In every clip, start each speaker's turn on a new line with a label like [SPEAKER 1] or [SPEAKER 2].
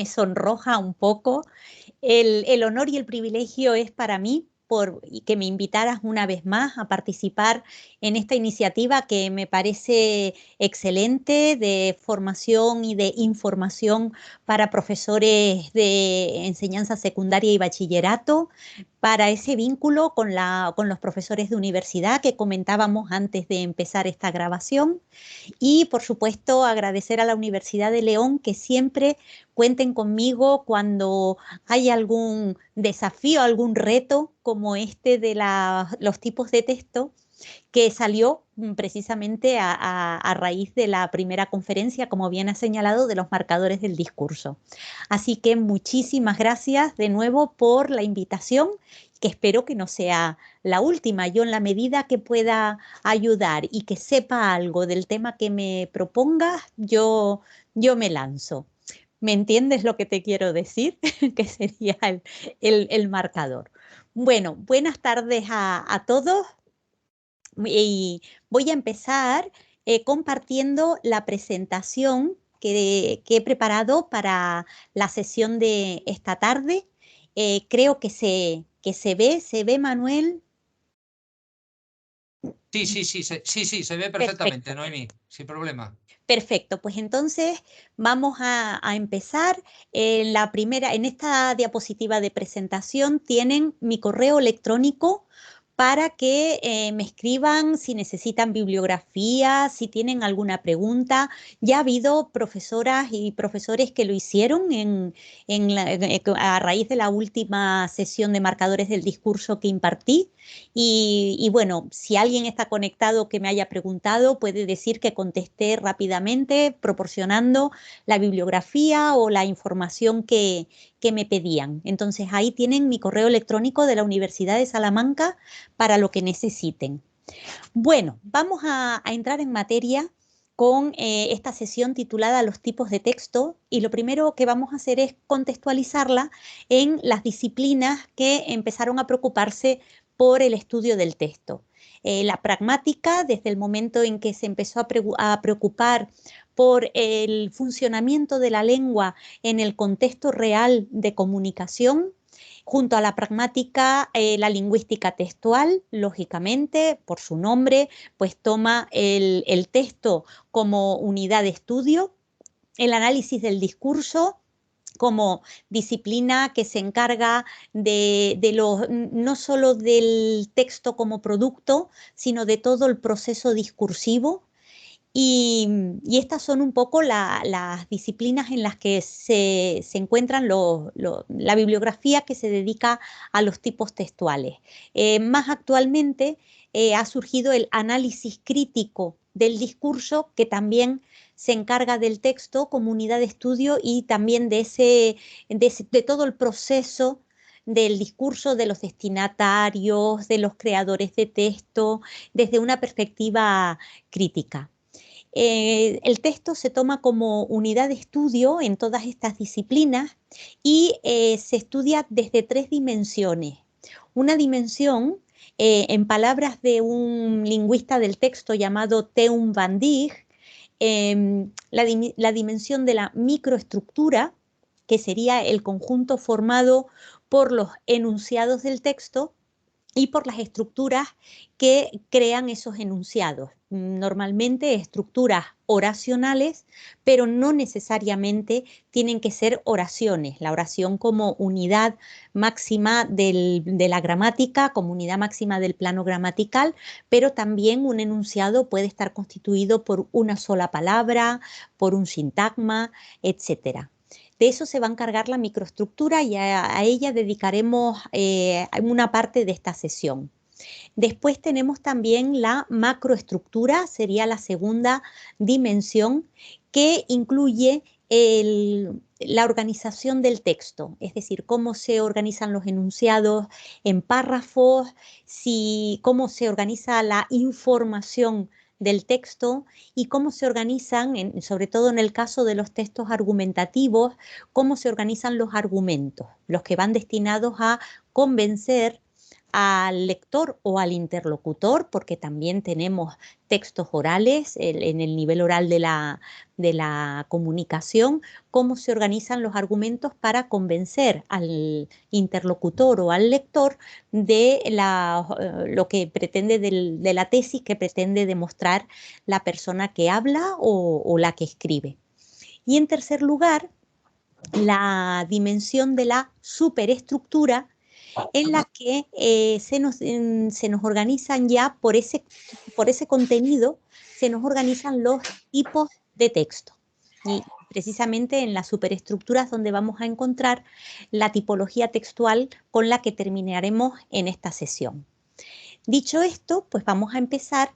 [SPEAKER 1] me sonroja un poco. El honor y el privilegio es para mí y que me invitaras una vez más a participar en esta iniciativa que me parece excelente de formación y de información para profesores de enseñanza secundaria y bachillerato, para ese vínculo con los profesores de universidad que comentábamos antes de empezar esta grabación. Y por supuesto agradecer a la Universidad de León que siempre cuenten conmigo cuando hay algún desafío, algún reto como este de los tipos de texto que salió precisamente a raíz de la primera conferencia, como bien ha señalado, de los marcadores del discurso. Así que muchísimas gracias de nuevo por la invitación, que espero que no sea la última. Yo, en la medida que pueda ayudar y que sepa algo del tema que me propongas, yo me lanzo. ¿Me entiendes lo que te quiero decir? Que sería el marcador. Bueno, buenas tardes a todos. Y voy a empezar compartiendo la presentación que he preparado para la sesión de esta tarde. Creo que se ve, Manuel.
[SPEAKER 2] Sí, sí, se ve perfectamente,
[SPEAKER 1] Perfecto.
[SPEAKER 2] Noemí, sin problema.
[SPEAKER 1] Perfecto, pues entonces vamos a empezar. En esta diapositiva de presentación tienen mi correo electrónico para que me escriban si necesitan bibliografía, si tienen alguna pregunta. Ya ha habido profesoras y profesores que lo hicieron a raíz de la última sesión de marcadores del discurso que impartí. Y bueno, si alguien está conectado que me haya preguntado, puede decir que contesté rápidamente proporcionando la bibliografía o la información que me pedían. Entonces ahí tienen mi correo electrónico de la Universidad de Salamanca para lo que necesiten. Bueno, vamos a entrar en materia con esta sesión titulada Los tipos de texto, y lo primero que vamos a hacer es contextualizarla en las disciplinas que empezaron a preocuparse por el estudio del texto. La pragmática, desde el momento en que se empezó a preocupar por el funcionamiento de la lengua en el contexto real de comunicación. Junto a la pragmática, la lingüística textual, lógicamente, por su nombre, pues toma el texto como unidad de estudio, el análisis del discurso como disciplina que se encarga no solo del texto como producto, sino de todo el proceso discursivo. Y estas son un poco las disciplinas en las que se encuentran la bibliografía que se dedica a los tipos textuales. Más actualmente ha surgido el análisis crítico del discurso, que también se encarga del texto como unidad de estudio y también de todo el proceso del discurso, de los destinatarios, de los creadores de texto, desde una perspectiva crítica. El texto se toma como unidad de estudio en todas estas disciplinas y se estudia desde tres dimensiones. Una dimensión, en palabras de un lingüista del texto llamado Teun van Dijk, la dimensión de la microestructura, que sería el conjunto formado por los enunciados del texto y por las estructuras que crean esos enunciados. Normalmente estructuras oracionales, pero no necesariamente tienen que ser oraciones. La oración como unidad máxima de la gramática, como unidad máxima del plano gramatical, pero también un enunciado puede estar constituido por una sola palabra, por un sintagma, etcétera. De eso se va a encargar la microestructura y a ella dedicaremos una parte de esta sesión. Después tenemos también la macroestructura, sería la segunda dimensión, que incluye la organización del texto, es decir, cómo se organizan los enunciados en párrafos, cómo se organiza la información del texto y cómo se organizan, sobre todo en el caso de los textos argumentativos, cómo se organizan los argumentos, los que van destinados a convencer al lector o al interlocutor, porque también tenemos textos orales en el nivel oral de la comunicación, cómo se organizan los argumentos para convencer al interlocutor o al lector de lo que pretende de la tesis que pretende demostrar la persona que habla o la que escribe. Y en tercer lugar, la dimensión de la superestructura, en la que se nos organizan ya por ese contenido, se nos organizan los tipos de texto. Y precisamente en las superestructuras donde vamos a encontrar la tipología textual con la que terminaremos en esta sesión. Dicho esto, pues vamos a empezar.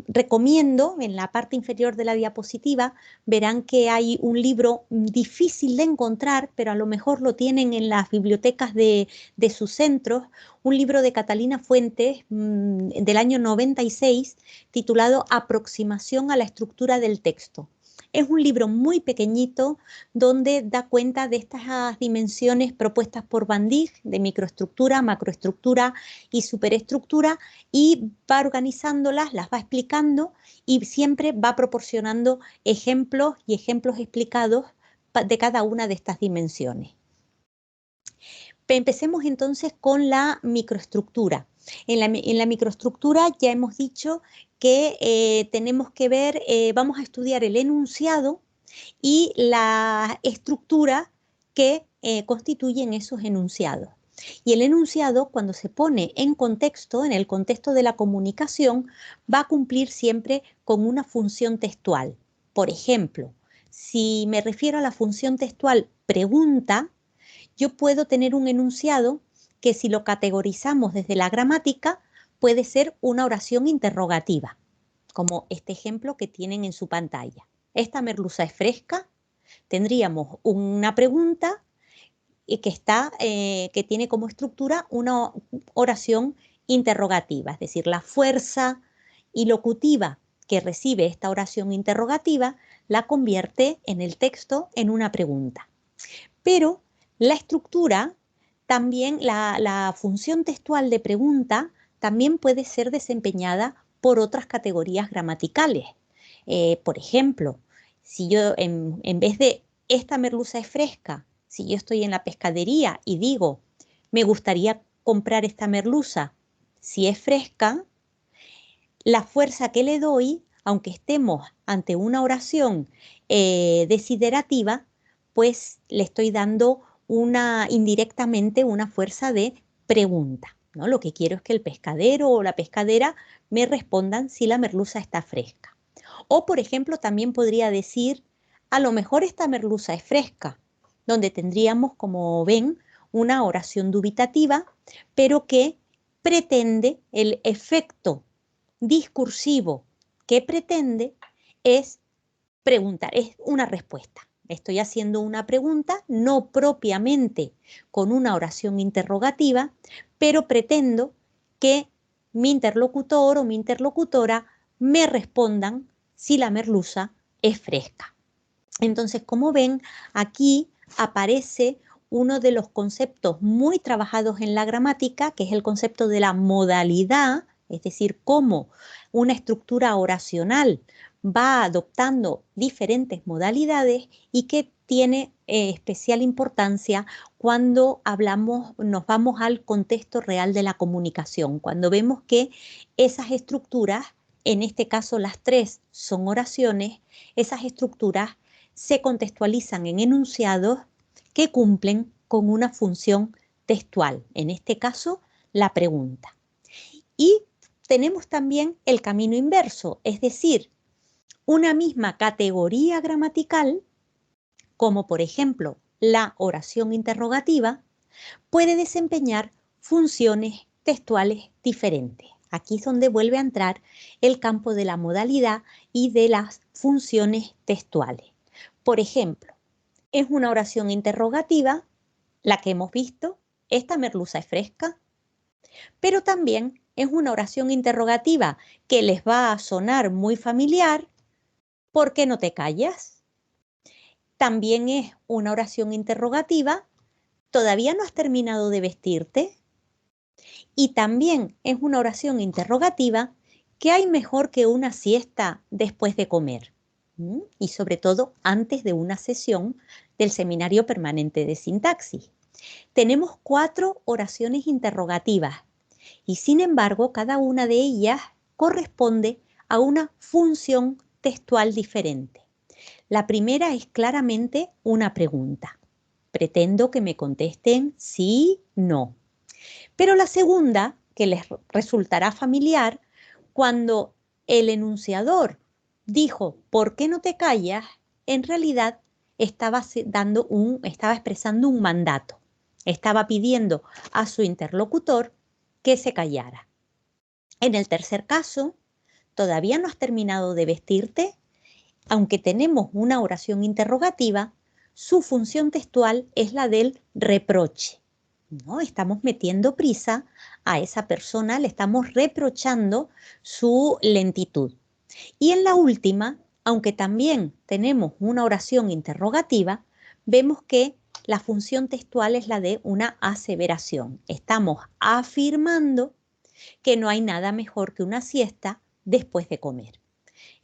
[SPEAKER 1] Recomiendo, en la parte inferior de la diapositiva, verán que hay un libro difícil de encontrar, pero a lo mejor lo tienen en las bibliotecas de sus centros, un libro de Catalina Fuentes del año 96, titulado Aproximación a la estructura del texto. Es un libro muy pequeñito donde da cuenta de estas dimensiones propuestas por Van Dijk, de microestructura, macroestructura y superestructura, y va organizándolas, las va explicando y siempre va proporcionando ejemplos y ejemplos explicados de cada una de estas dimensiones. Empecemos entonces con la microestructura. En la microestructura ya hemos dicho que tenemos que ver, vamos a estudiar el enunciado y la estructura que constituyen esos enunciados. Y el enunciado, cuando se pone en contexto, en el contexto de la comunicación, va a cumplir siempre con una función textual. Por ejemplo, si me refiero a la función textual pregunta, yo puedo tener un enunciado que, si lo categorizamos desde la gramática, puede ser una oración interrogativa, como este ejemplo que tienen en su pantalla. ¿Esta merluza es fresca? Tendríamos una pregunta que tiene como estructura una oración interrogativa, es decir, la fuerza ilocutiva que recibe esta oración interrogativa la convierte en el texto en una pregunta. Pero la estructura, también la función textual de pregunta, también puede ser desempeñada por otras categorías gramaticales. Por ejemplo, si yo en vez de esta merluza es fresca, si yo estoy en la pescadería y digo, me gustaría comprar esta merluza, si es fresca, la fuerza que le doy, aunque estemos ante una oración desiderativa, pues le estoy dando indirectamente una fuerza de pregunta, ¿no? Lo que quiero es que el pescadero o la pescadera me respondan si la merluza está fresca. O, por ejemplo, también podría decir, a lo mejor esta merluza es fresca, donde tendríamos, como ven, una oración dubitativa, pero que pretende el efecto discursivo que pretende es preguntar, es una respuesta. Estoy haciendo una pregunta, no propiamente con una oración interrogativa, pero pretendo que mi interlocutor o mi interlocutora me respondan si la merluza es fresca. Entonces, como ven, aquí aparece uno de los conceptos muy trabajados en la gramática, que es el concepto de la modalidad, es decir, cómo una estructura oracional va adoptando diferentes modalidades y que tiene especial importancia cuando nos vamos al contexto real de la comunicación, cuando vemos que esas estructuras, en este caso las tres son oraciones, esas estructuras se contextualizan en enunciados que cumplen con una función textual, en este caso la pregunta. Y tenemos también el camino inverso, es decir, una misma categoría gramatical, como por ejemplo la oración interrogativa, puede desempeñar funciones textuales diferentes. Aquí es donde vuelve a entrar el campo de la modalidad y de las funciones textuales. Por ejemplo, es una oración interrogativa, la que hemos visto, ¿esta merluza es fresca? Pero también es una oración interrogativa que les va a sonar muy familiar, ¿por qué no te callas? También es una oración interrogativa, ¿todavía no has terminado de vestirte? Y también es una oración interrogativa. ¿Qué hay mejor que una siesta después de comer? Y sobre todo antes de una sesión del Seminario Permanente de Sintaxis. Tenemos 4 oraciones interrogativas y sin embargo cada una de ellas corresponde a una función textual diferente. La primera es claramente una pregunta. Pretendo que me contesten sí, no. Pero la segunda, que les resultará familiar, cuando el enunciador dijo ¿por qué no te callas?, en realidad estaba expresando un mandato. Estaba pidiendo a su interlocutor que se callara. En el tercer caso, todavía no has terminado de vestirte. Aunque tenemos una oración interrogativa, su función textual es la del reproche. ¿No? Estamos metiendo prisa a esa persona, le estamos reprochando su lentitud. Y en la última, aunque también tenemos una oración interrogativa, vemos que la función textual es la de una aseveración. Estamos afirmando que no hay nada mejor que una siesta después de comer.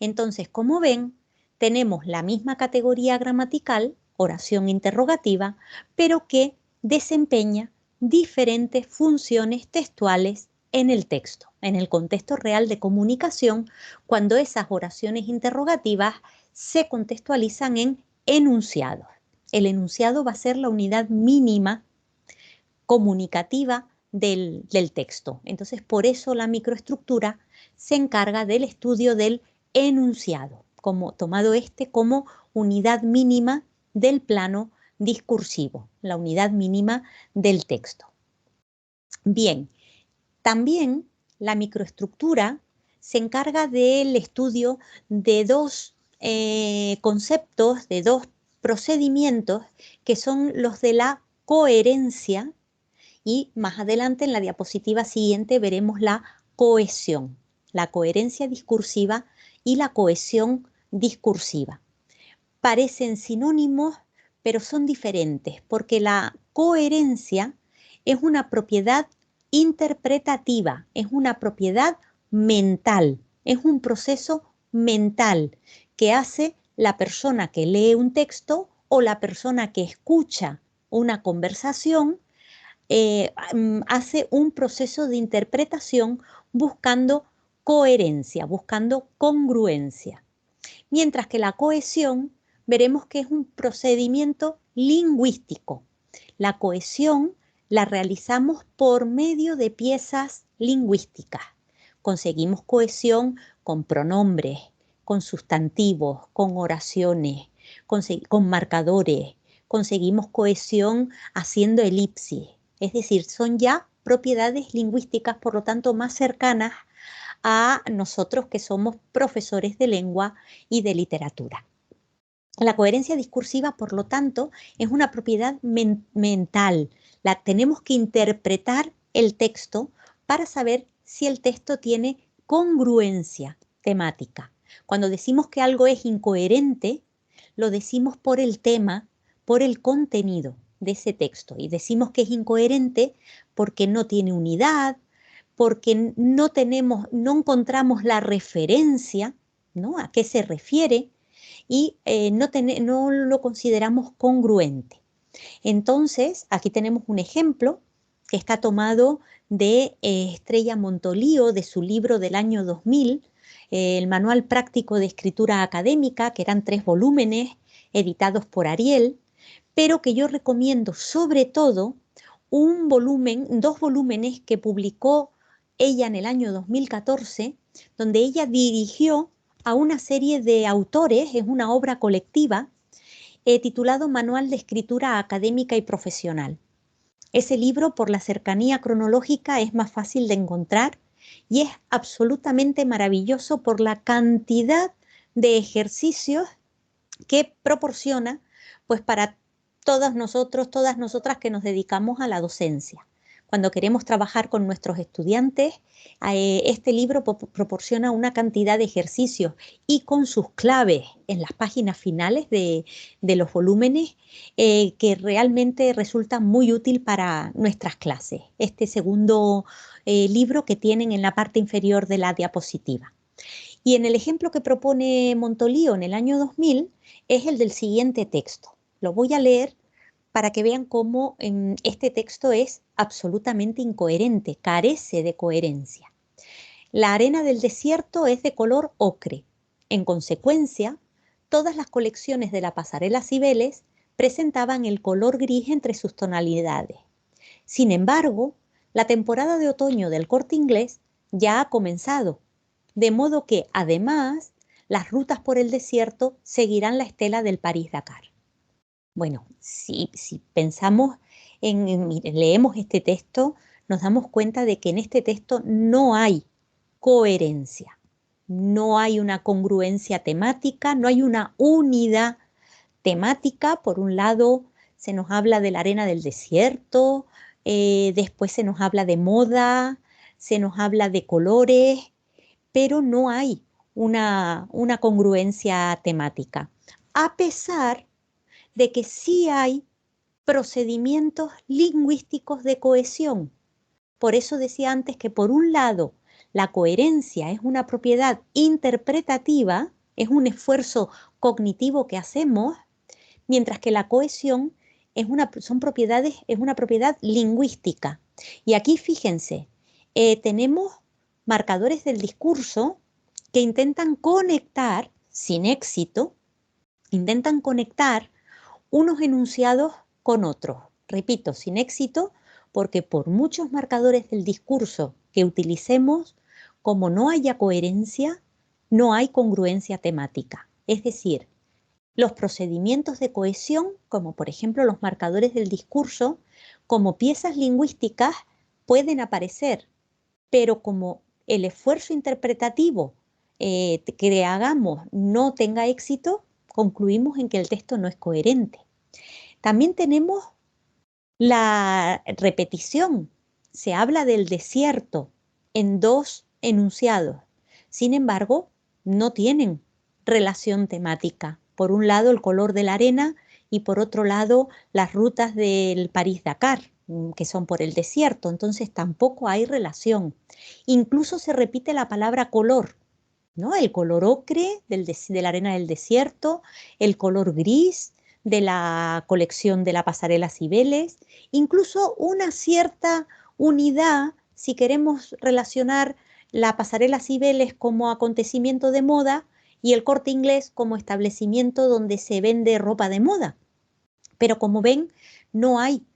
[SPEAKER 1] Entonces, como ven, tenemos la misma categoría gramatical, oración interrogativa, pero que desempeña diferentes funciones textuales en el texto, en el contexto real de comunicación, cuando esas oraciones interrogativas se contextualizan en enunciados. El enunciado va a ser la unidad mínima comunicativa del texto. Entonces, por eso la microestructura se encarga del estudio del enunciado, tomado como unidad mínima del plano discursivo, la unidad mínima del texto. Bien, también la microestructura se encarga del estudio de 2 conceptos, de 2 procedimientos, que son los de la coherencia, y más adelante en la diapositiva siguiente veremos la cohesión, la coherencia discursiva y la cohesión discursiva. Parecen sinónimos, pero son diferentes, porque la coherencia es una propiedad interpretativa, es una propiedad mental, es un proceso mental que hace la persona que lee un texto o la persona que escucha una conversación. Hace un proceso de interpretación buscando coherencia, buscando congruencia. Mientras que la cohesión veremos que es un procedimiento lingüístico. La cohesión la realizamos por medio de piezas lingüísticas. Conseguimos cohesión con pronombres, con sustantivos, con oraciones, con marcadores. Conseguimos cohesión haciendo elipsis. Es decir, son ya propiedades lingüísticas, por lo tanto, más cercanas a nosotros que somos profesores de lengua y de literatura. La coherencia discursiva, por lo tanto, es una propiedad mental. Tenemos que interpretar el texto para saber si el texto tiene congruencia temática. Cuando decimos que algo es incoherente, lo decimos por el tema, por el contenido de ese texto. Y decimos que es incoherente porque no tiene unidad, porque no encontramos la referencia, ¿no?, a qué se refiere, y no lo consideramos congruente. Entonces, aquí tenemos un ejemplo que está tomado de Estrella Montolío, de su libro del año 2000, el Manual Práctico de Escritura Académica, que eran 3 volúmenes editados por Ariel, pero que yo recomiendo sobre todo 2 volúmenes que publicó ella en el año 2014, donde ella dirigió a una serie de autores, es una obra colectiva, titulado Manual de Escritura Académica y Profesional. Ese libro, por la cercanía cronológica, es más fácil de encontrar y es absolutamente maravilloso por la cantidad de ejercicios que proporciona, pues, para todas nosotras que nos dedicamos a la docencia. cuando queremos trabajar con nuestros estudiantes, este libro proporciona una cantidad de ejercicios y con sus claves en las páginas finales de los volúmenes que realmente resulta muy útil para nuestras clases. Este segundo libro que tienen en la parte inferior de la diapositiva. Y en el ejemplo que propone Montolío en el año 2000 es el del siguiente texto. Lo voy a leer para que vean cómo este texto es absolutamente incoherente, carece de coherencia. La arena del desierto es de color ocre. En consecuencia, todas las colecciones de la pasarela Cibeles presentaban el color gris entre sus tonalidades. Sin embargo, la temporada de otoño del Corte Inglés ya ha comenzado, de modo que, además, las rutas por el desierto seguirán la estela del París-Dakar. Bueno, si pensamos leemos este texto, nos damos cuenta de que en este texto no hay coherencia, no hay una congruencia temática, no hay una unidad temática. Por un lado, se nos habla de la arena del desierto, después se nos habla de moda, se nos habla de colores, pero no hay una congruencia temática, a pesar de que sí hay procedimientos lingüísticos de cohesión. Por eso decía antes que por un lado la coherencia es una propiedad interpretativa, es un esfuerzo cognitivo que hacemos, mientras que la cohesión es una propiedad lingüística. Y aquí fíjense, tenemos marcadores del discurso que intentan conectar, sin éxito, intentan conectar unos enunciados con otros. Repito, sin éxito, porque por muchos marcadores del discurso que utilicemos, como no haya coherencia, no hay congruencia temática. Es decir, los procedimientos de cohesión, como por ejemplo los marcadores del discurso, como piezas lingüísticas pueden aparecer, pero como el esfuerzo interpretativo que hagamos no tenga éxito, concluimos en que el texto no es coherente. También tenemos la repetición. Se habla del desierto en dos enunciados. Sin embargo, no tienen relación temática. Por un lado, el color de la arena y por otro lado, las rutas del París-Dakar, que son por el desierto. Entonces, tampoco hay relación. Incluso se repite la palabra color, ¿no? El color ocre de la arena del desierto, el color gris de la colección de la pasarela Cibeles, incluso una cierta unidad, si queremos relacionar la pasarela Cibeles como acontecimiento de moda y el Corte Inglés como establecimiento donde se vende ropa de moda. Pero como ven, no hay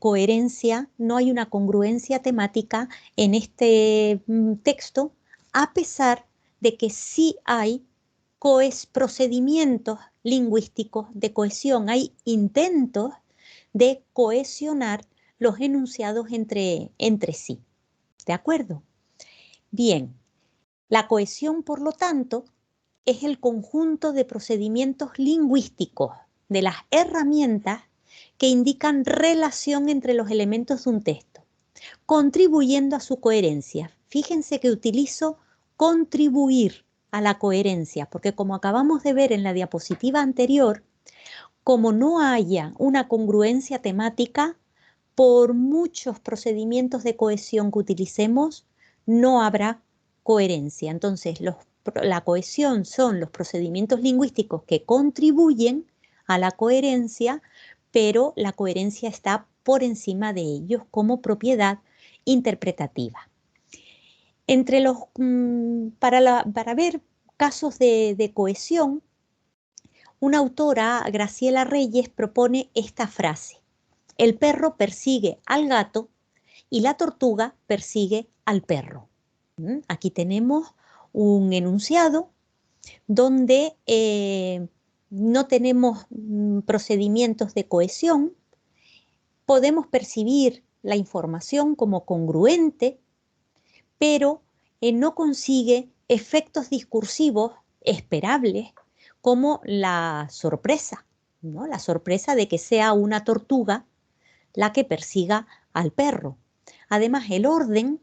[SPEAKER 1] coherencia, no hay una congruencia temática en este texto, a pesar de que sí hay procedimientos lingüísticos de cohesión, hay intentos de cohesionar los enunciados entre sí. ¿De acuerdo? Bien, la cohesión, por lo tanto, es el conjunto de procedimientos lingüísticos, de las herramientas que indican relación entre los elementos de un texto, contribuyendo a su coherencia. Fíjense que utilizo contribuir a la coherencia, porque como acabamos de ver en la diapositiva anterior, como no haya una congruencia temática, por muchos procedimientos de cohesión que utilicemos, no habrá coherencia. Entonces, la cohesión son los procedimientos lingüísticos que contribuyen a la coherencia, pero la coherencia está por encima de ellos como propiedad interpretativa. Para ver casos de cohesión, una autora, Graciela Reyes, propone esta frase: el perro persigue al gato y la tortuga persigue al perro. Aquí tenemos un enunciado donde no tenemos procedimientos de cohesión, podemos percibir la información como congruente, pero no consigue efectos discursivos esperables como la sorpresa, ¿no? La sorpresa de que sea una tortuga la que persiga al perro. Además, el orden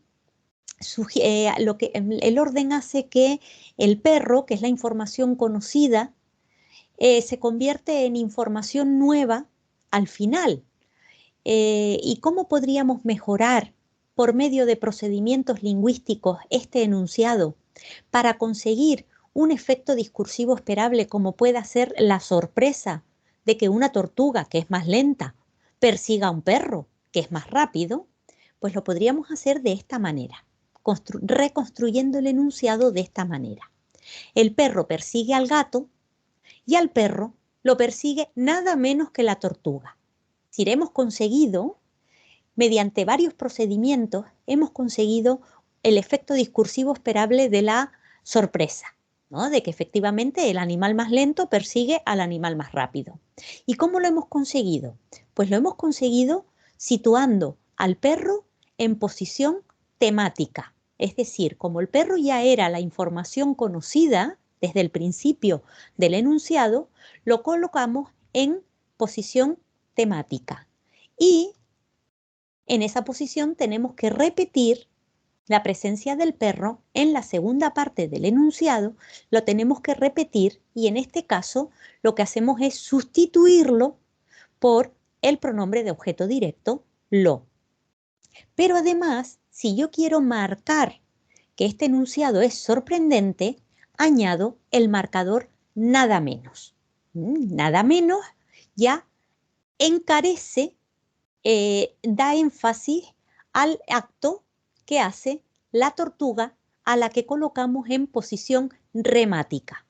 [SPEAKER 1] hace que el perro, que es la información conocida, se convierte en información nueva al final. ¿Y cómo podríamos mejorar por medio de procedimientos lingüísticos este enunciado para conseguir un efecto discursivo esperable como pueda ser la sorpresa de que una tortuga, que es más lenta, persiga a un perro, que es más rápido? Pues lo podríamos hacer de esta manera, reconstruyendo el enunciado de esta manera. El perro persigue al gato y al perro lo persigue nada menos que la tortuga. Si hemos conseguido, mediante varios procedimientos, hemos conseguido el efecto discursivo esperable de la sorpresa, ¿no? De que efectivamente el animal más lento persigue al animal más rápido. ¿Y cómo lo hemos conseguido? Pues lo hemos conseguido situando al perro en posición temática. Es decir, como el perro ya era la información conocida desde el principio del enunciado, lo colocamos en posición temática. Y en esa posición tenemos que repetir la presencia del perro en la segunda parte del enunciado, lo tenemos que repetir y en este caso lo que hacemos es sustituirlo por el pronombre de objeto directo, lo. Pero además, si yo quiero marcar que este enunciado es sorprendente, añado el marcador nada menos. Nada menos ya encarece, da énfasis al acto que hace la tortuga a la que colocamos en posición remática.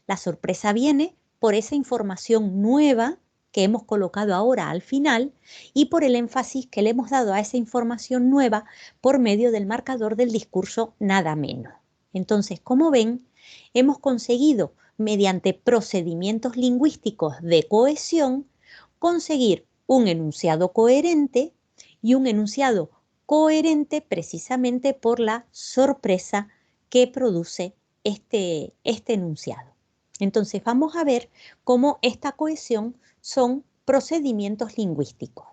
[SPEAKER 1] La sorpresa viene por esa información nueva que hemos colocado ahora al final y por el énfasis que le hemos dado a esa información nueva por medio del marcador del discurso nada menos. Entonces, como ven, hemos conseguido, mediante procedimientos lingüísticos de cohesión, conseguir un enunciado coherente y un enunciado coherente precisamente por la sorpresa que produce este enunciado. Entonces vamos a ver cómo esta cohesión son procedimientos lingüísticos.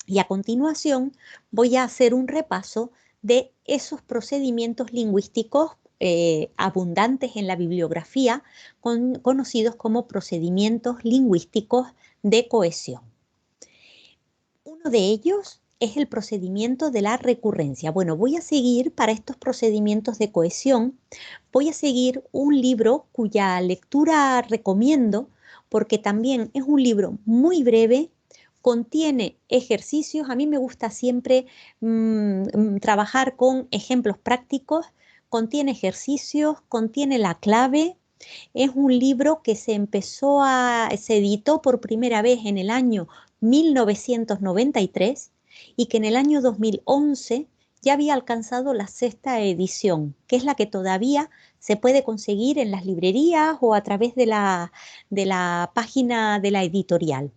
[SPEAKER 1] Y a continuación voy a hacer un repaso de esos procedimientos lingüísticos abundantes en la bibliografía, conocidos como procedimientos lingüísticos de cohesión. Uno de ellos es el procedimiento de la recurrencia. Bueno, voy a seguir para estos procedimientos de cohesión, voy a seguir un libro cuya lectura recomiendo porque también es un libro muy breve, contiene ejercicios. A mí me gusta siempre trabajar con ejemplos prácticos, contiene ejercicios, contiene la clave. Es un libro que se editó por primera vez en el año 1993 y que en el año 2011 ya había alcanzado la 6ª edición, que es la que todavía se puede conseguir en las librerías o a través de la página de la editorial.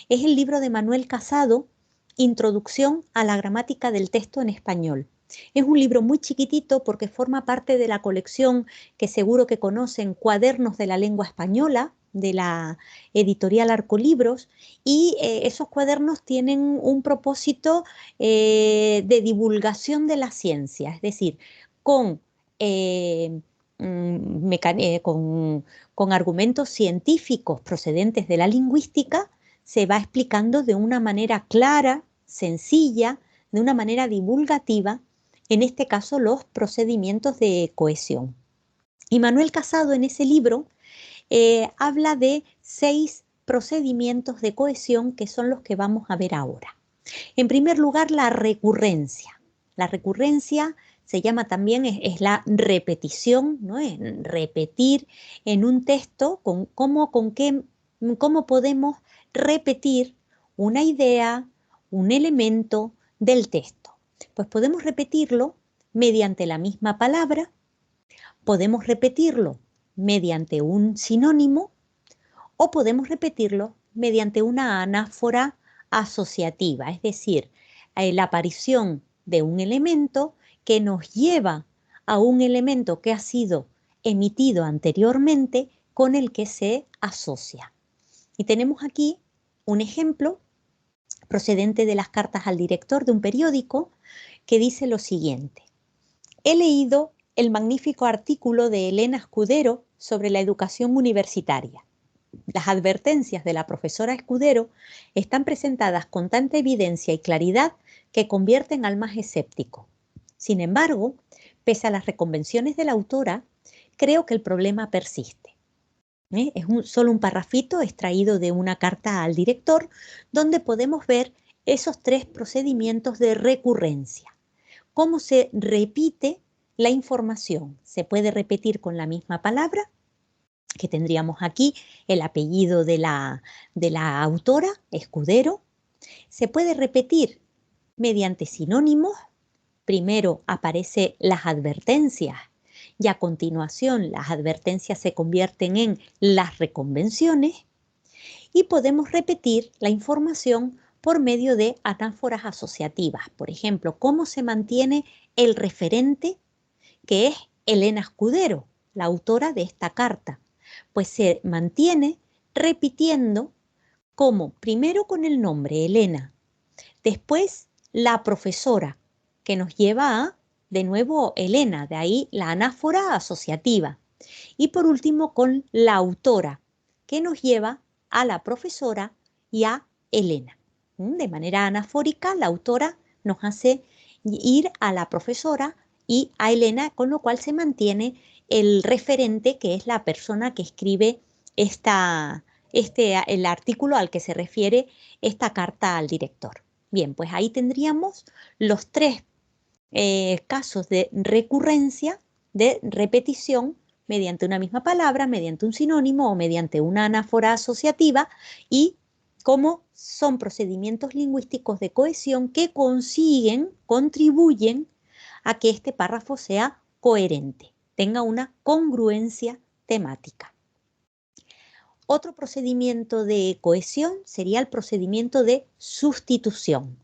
[SPEAKER 1] Es el libro de Manuel Casado, Introducción a la gramática del texto en español. Es un libro muy chiquitito porque forma parte de la colección que seguro que conocen, Cuadernos de la Lengua Española, de la editorial Arcolibros, y esos cuadernos tienen un propósito de divulgación de la ciencia, es decir, con, con argumentos científicos procedentes de la lingüística, se va explicando de una manera clara, sencilla, de una manera divulgativa, en este caso los procedimientos de cohesión. Y Manuel Casado en ese libro habla de 6 procedimientos de cohesión que son los que vamos a ver ahora. En primer lugar, la recurrencia. La recurrencia se llama también, es la repetición, ¿no? Es repetir en un texto cómo podemos repetir una idea, un elemento del texto. Pues podemos repetirlo mediante la misma palabra, podemos repetirlo mediante un sinónimo o podemos repetirlo mediante una anáfora asociativa, es decir, la aparición de un elemento que nos lleva a un elemento que ha sido emitido anteriormente con el que se asocia. Y tenemos aquí un ejemplo procedente de las cartas al director de un periódico, que dice lo siguiente: he leído el magnífico artículo de Elena Escudero sobre la educación universitaria. Las advertencias de la profesora Escudero están presentadas con tanta evidencia y claridad que convierten al más escéptico. Sin embargo, pese a las reconvenciones de la autora, creo que el problema persiste. Es solo un parrafito extraído de una carta al director donde podemos ver esos 3 procedimientos de recurrencia. Cómo se repite la información. Se puede repetir con la misma palabra, que tendríamos aquí el apellido de la autora, Escudero. Se puede repetir mediante sinónimos. Primero aparecen las advertencias y a continuación las advertencias se convierten en las reconvenciones, y podemos repetir la información por medio de anáforas asociativas. Por ejemplo, cómo se mantiene el referente, que es Elena Escudero, la autora de esta carta. Pues se mantiene repitiendo como primero con el nombre Elena, después la profesora, que nos lleva a, de nuevo, Elena, de ahí la anáfora asociativa. Y por último con la autora, que nos lleva a la profesora y a Elena. De manera anafórica, la autora nos hace ir a la profesora y a Elena, con lo cual se mantiene el referente, que es la persona que escribe el artículo al que se refiere esta carta al director. Bien, pues ahí tendríamos los 3 casos de recurrencia, de repetición, mediante una misma palabra, mediante un sinónimo o mediante una anáfora asociativa, y cómo son procedimientos lingüísticos de cohesión que contribuyen a que este párrafo sea coherente, tenga una congruencia temática. Otro procedimiento de cohesión sería el procedimiento de sustitución.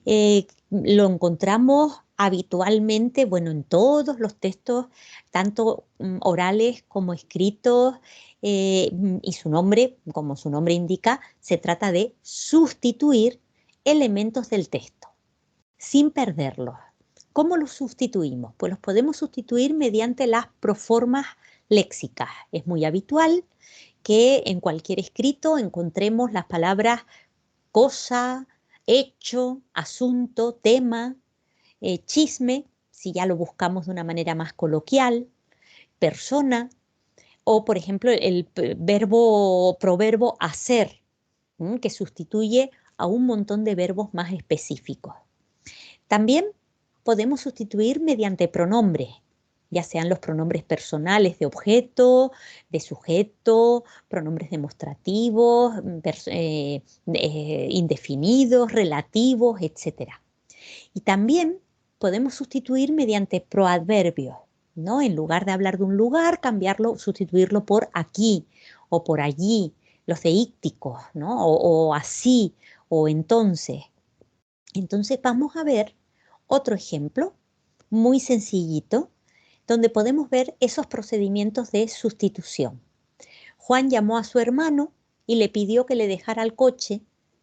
[SPEAKER 1] Lo encontramos habitualmente, bueno, en todos los textos, tanto orales como escritos, y su nombre, como su nombre indica, se trata de sustituir elementos del texto, sin perderlos. ¿Cómo los sustituimos? Pues los podemos sustituir mediante las proformas léxicas. Es muy habitual que en cualquier escrito encontremos las palabras cosa, hecho, asunto, tema, chisme, si ya lo buscamos de una manera más coloquial, persona, o por ejemplo el proverbo hacer, que sustituye a un montón de verbos más específicos. También podemos sustituir mediante pronombres, ya sean los pronombres personales de objeto, de sujeto, pronombres demostrativos, indefinidos, relativos, etc. Y también podemos sustituir mediante proadverbios, ¿no? En lugar de hablar de un lugar, sustituirlo por aquí o por allí, los deícticos, ¿no? O así, o entonces. Entonces vamos a ver otro ejemplo muy sencillito, donde podemos ver esos procedimientos de sustitución. Juan llamó a su hermano y le pidió que le dejara el coche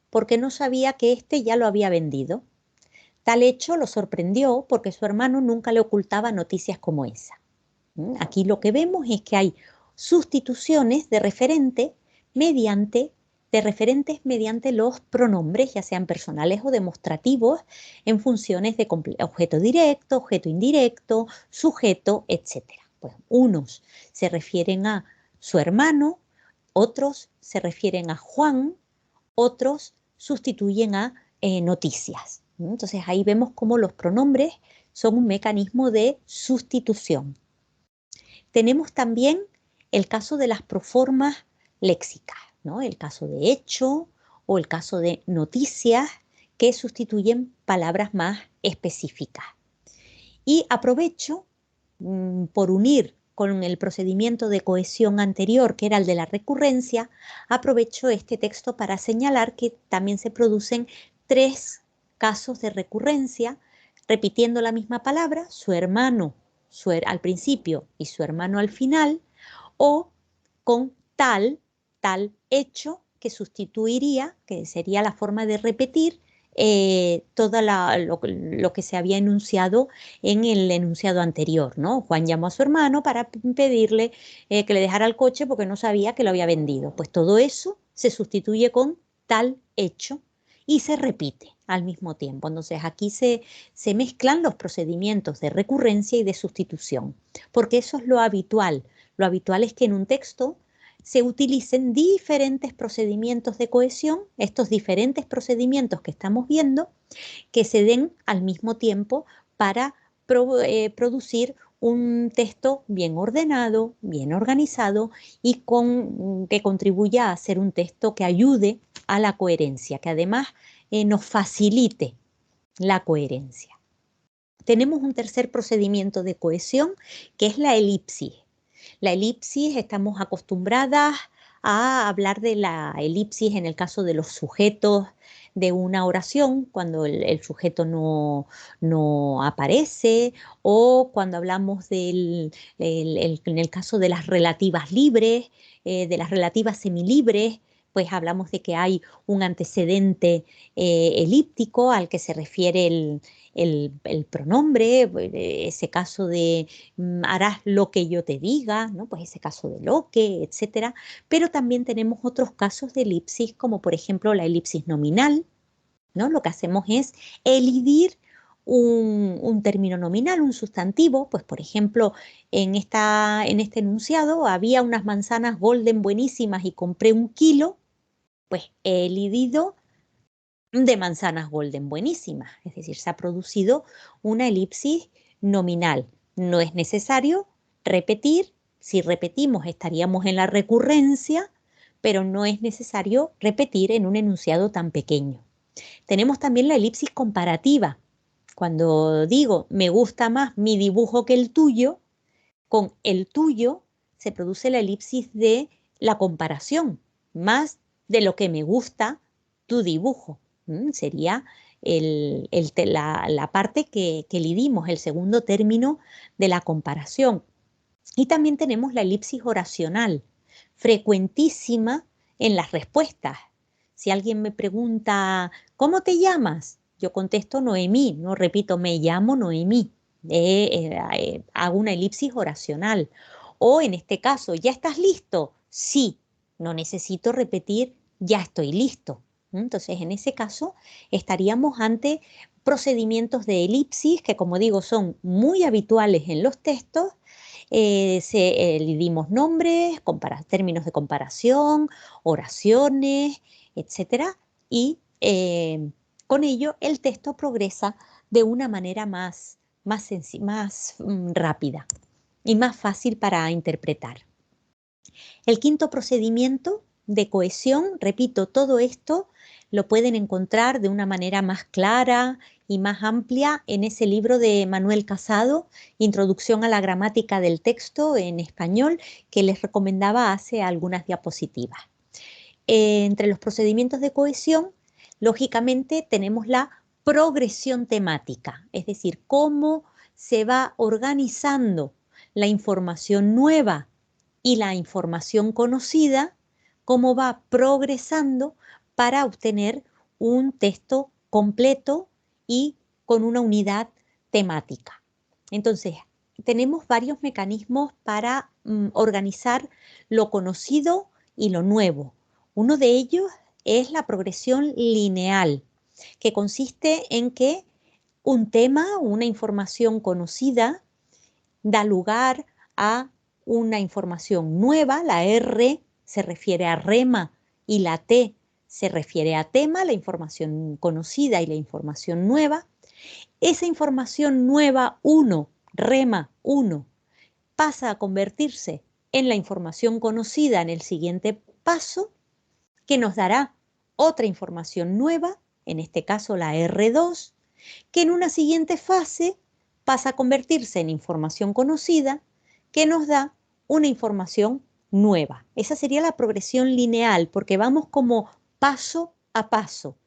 [SPEAKER 1] porque no sabía que éste ya lo había vendido. Tal hecho lo sorprendió porque su hermano nunca le ocultaba noticias como esa. Aquí lo que vemos es que hay sustituciones de referentes mediante los pronombres, ya sean personales o demostrativos, en funciones de objeto directo, objeto indirecto, sujeto, etc. Pues unos se refieren a su hermano, otros se refieren a Juan, otros sustituyen a noticias. Entonces ahí vemos cómo los pronombres son un mecanismo de sustitución. Tenemos también el caso de las proformas léxicas, ¿no? El caso de hecho o el caso de noticias, que sustituyen palabras más específicas. Y aprovecho por unir con el procedimiento de cohesión anterior, que era el de la recurrencia, aprovecho este texto para señalar que también se producen 3 casos de recurrencia, repitiendo la misma palabra, su hermano al principio y su hermano al final, o con tal hecho que sustituiría, que sería la forma de repetir todo lo que se había enunciado en el enunciado anterior, ¿no? Juan llamó a su hermano para pedirle que le dejara el coche porque no sabía que lo había vendido. Pues todo eso se sustituye con tal hecho y se repite al mismo tiempo. Entonces aquí se mezclan los procedimientos de recurrencia y de sustitución, porque eso es lo habitual. Lo habitual es que en un texto se utilicen diferentes procedimientos de cohesión, estos diferentes procedimientos que estamos viendo, que se den al mismo tiempo para producir un texto bien ordenado, bien organizado y que contribuya a ser un texto que ayude a la coherencia, que además nos facilite la coherencia. Tenemos un tercer procedimiento de cohesión que es la elipsis. La elipsis, estamos acostumbradas a hablar de la elipsis en el caso de los sujetos de una oración, cuando el sujeto no aparece, o cuando hablamos en el caso de las relativas libres, de las relativas semilibres, pues hablamos de que hay un antecedente elíptico al que se refiere el pronombre, ese caso de harás lo que yo te diga, ¿no? Pues ese caso de lo que, etcétera. Pero también tenemos otros casos de elipsis, como por ejemplo la elipsis nominal, ¿no? Lo que hacemos es elidir un término nominal, un sustantivo, pues por ejemplo, en este enunciado había unas manzanas golden buenísimas y compré 1 kilo, pues he elidido de manzanas golden buenísimas, es decir, se ha producido una elipsis nominal. No es necesario repetir, si repetimos estaríamos en la recurrencia, pero no es necesario repetir en un enunciado tan pequeño. Tenemos también la elipsis comparativa. Cuando digo me gusta más mi dibujo que el tuyo, con el tuyo se produce la elipsis de la comparación, más de lo que me gusta tu dibujo. Sería la parte que elidimos, el segundo término de la comparación. Y también tenemos la elipsis oracional, frecuentísima en las respuestas. Si alguien me pregunta, ¿cómo te llamas? Yo contesto Noemí, no repito, me llamo Noemí. Hago una elipsis oracional. O en este caso, ¿ya estás listo? Sí, no necesito repetir, ya estoy listo. Entonces, en ese caso, estaríamos ante procedimientos de elipsis que, como digo, son muy habituales en los textos. Le dimos nombres, términos de comparación, oraciones, etcétera, y con ello el texto progresa de una manera más rápida y más fácil para interpretar. El quinto procedimiento de cohesión, repito, todo esto lo pueden encontrar de una manera más clara y más amplia en ese libro de Manuel Casado, Introducción a la gramática del texto en español, que les recomendaba hace algunas diapositivas. Entre los procedimientos de cohesión, lógicamente tenemos la progresión temática, es decir, cómo se va organizando la información nueva y la información conocida, cómo va progresando para obtener un texto completo y con una unidad temática. Entonces, tenemos varios mecanismos para organizar lo conocido y lo nuevo. Uno de ellos es la progresión lineal, que consiste en que un tema, una información conocida, da lugar a una información nueva. La R se refiere a rema y la T se refiere a tema, la información conocida y la información nueva. Esa información nueva 1, rema 1, pasa a convertirse en la información conocida en el siguiente paso, que nos dará otra información nueva, en este caso la R2, que en una siguiente fase pasa a convertirse en información conocida, que nos da una información nueva. Esa sería la progresión lineal, porque vamos como paso a paso.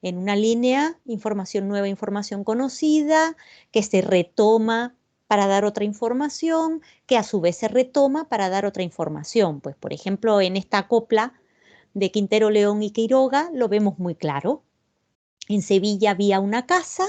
[SPEAKER 1] En una línea, información nueva, información conocida, que se retoma para dar otra información, que a su vez se retoma para dar otra información. Pues, por ejemplo, en esta copla de Quintero, León y Quiroga lo vemos muy claro. En Sevilla había una casa.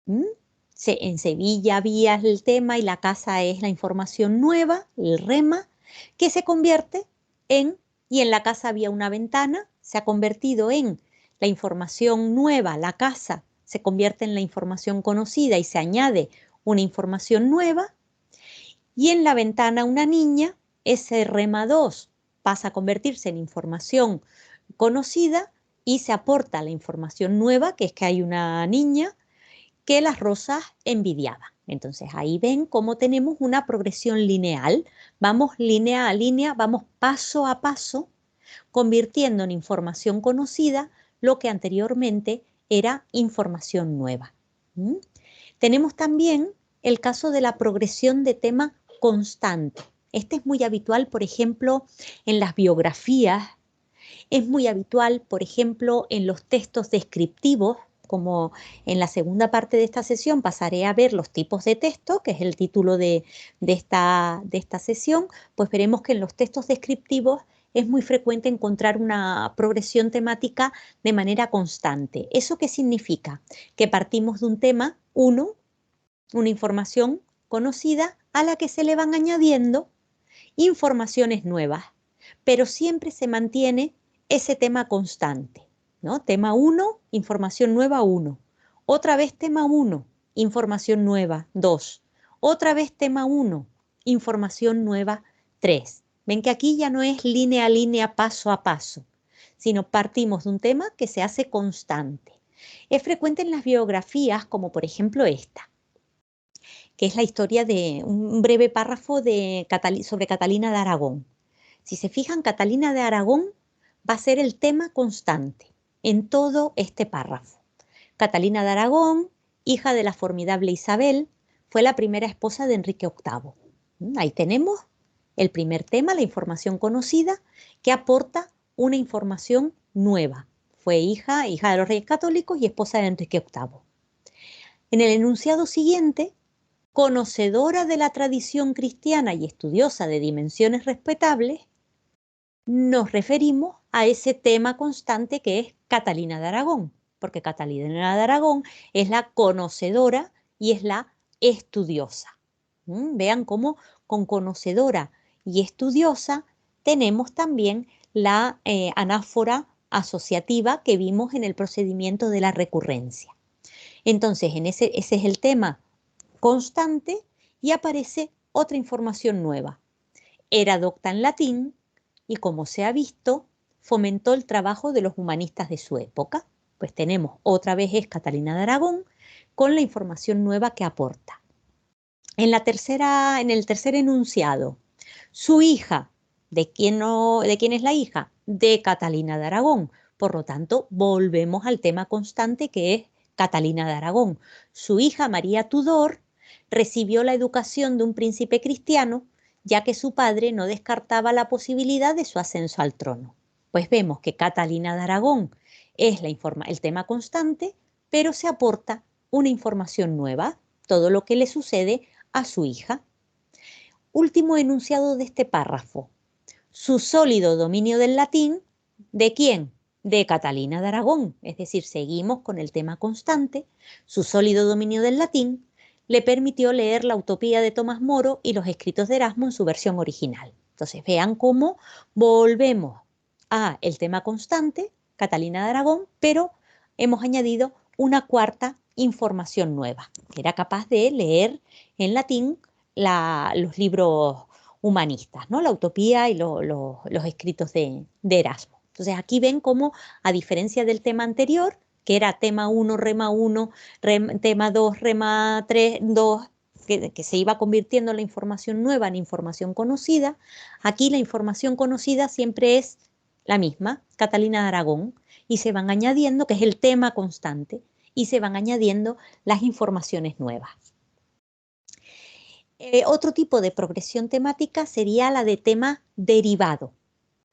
[SPEAKER 1] En Sevilla había el tema y la casa es la información nueva, el rema, que se convierte y en la casa había una ventana, se ha convertido en la información nueva, la casa se convierte en la información conocida y se añade una información nueva, y en la ventana una niña, ese rema 2 pasa a convertirse en información conocida y se aporta la información nueva, que es que hay una niña que las rosas envidiaban. Entonces ahí ven cómo tenemos una progresión lineal. Vamos línea a línea, vamos paso a paso, convirtiendo en información conocida lo que anteriormente era información nueva. Tenemos también el caso de la progresión de tema constante. Este es muy habitual, por ejemplo, en las biografías. Es muy habitual, por ejemplo, en los textos descriptivos, como en la segunda parte de esta sesión pasaré a ver los tipos de texto, que es el título de esta sesión, pues veremos que en los textos descriptivos es muy frecuente encontrar una progresión temática de manera constante. ¿Eso qué significa? Que partimos de un tema, una información conocida a la que se le van añadiendo informaciones nuevas, pero siempre se mantiene ese tema constante, ¿no? Tema 1, información nueva 1. Otra vez tema 1, información nueva 2. Otra vez tema 1, información nueva 3. Ven que aquí ya no es línea a línea, paso a paso, sino partimos de un tema que se hace constante. Es frecuente en las biografías, como por ejemplo esta, que es la historia de un breve párrafo sobre Catalina de Aragón. Si se fijan, Catalina de Aragón va a ser el tema constante en todo este párrafo. Catalina de Aragón, hija de la formidable Isabel, fue la primera esposa de Enrique VIII. Ahí tenemos el primer tema, la información conocida, que aporta una información nueva. Fue hija de los reyes católicos y esposa de Enrique VIII. En el enunciado siguiente, conocedora de la tradición cristiana y estudiosa de dimensiones respetables, nos referimos a ese tema constante que es Catalina de Aragón, porque Catalina de Aragón es la conocedora y es la estudiosa. Vean cómo con conocedora y estudiosa tenemos también la anáfora asociativa que vimos en el procedimiento de la recurrencia. Entonces, ese es el tema constante y aparece otra información nueva. Era docta en latín y, como se ha visto, fomentó el trabajo de los humanistas de su época. Pues tenemos otra vez es Catalina de Aragón con la información nueva que aporta. En el tercer enunciado, su hija, ¿de quién es la hija? De Catalina de Aragón. Por lo tanto, volvemos al tema constante que es Catalina de Aragón. Su hija María Tudor recibió la educación de un príncipe cristiano, ya que su padre no descartaba la posibilidad de su ascenso al trono. Pues vemos que Catalina de Aragón es el tema constante, pero se aporta una información nueva, todo lo que le sucede a su hija. Último enunciado de este párrafo. Su sólido dominio del latín, ¿de quién? De Catalina de Aragón. Es decir, seguimos con el tema constante. Su sólido dominio del latín le permitió leer la Utopía de Tomás Moro y los escritos de Erasmo en su versión original. Entonces, vean cómo volvemos a el tema constante, Catalina de Aragón, pero hemos añadido una cuarta información nueva. Era capaz de leer en latín los libros humanistas, ¿no? La Utopía y los escritos de Erasmo. Entonces, aquí ven cómo, a diferencia del tema anterior, que era tema 1, rema 1, tema 2, rema 3, 2, que se iba convirtiendo la información nueva en información conocida, aquí la información conocida siempre es la misma, Catalina de Aragón, y se van añadiendo, que es el tema constante, y se van añadiendo las informaciones nuevas. Otro tipo de progresión temática sería la de tema derivado.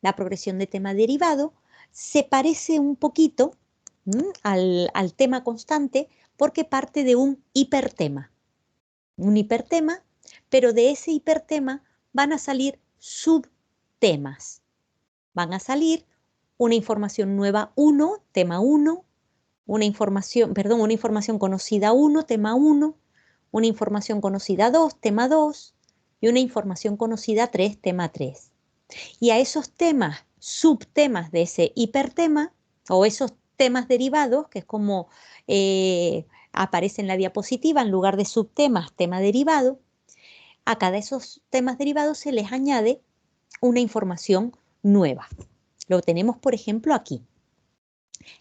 [SPEAKER 1] La progresión de tema derivado se parece un poquito al tema constante porque parte de un hipertema. Un hipertema, pero de ese hipertema van a salir subtemas. Van a salir una información nueva 1, tema 1, una información conocida 1, tema 1, una información conocida 2, tema 2, y una información conocida 3, tema 3. Y a esos temas, subtemas de ese hipertema, o esos temas derivados, que es como aparece en la diapositiva, en lugar de subtemas, tema derivado, a cada de esos temas derivados se les añade una información nueva. Lo tenemos, por ejemplo, aquí.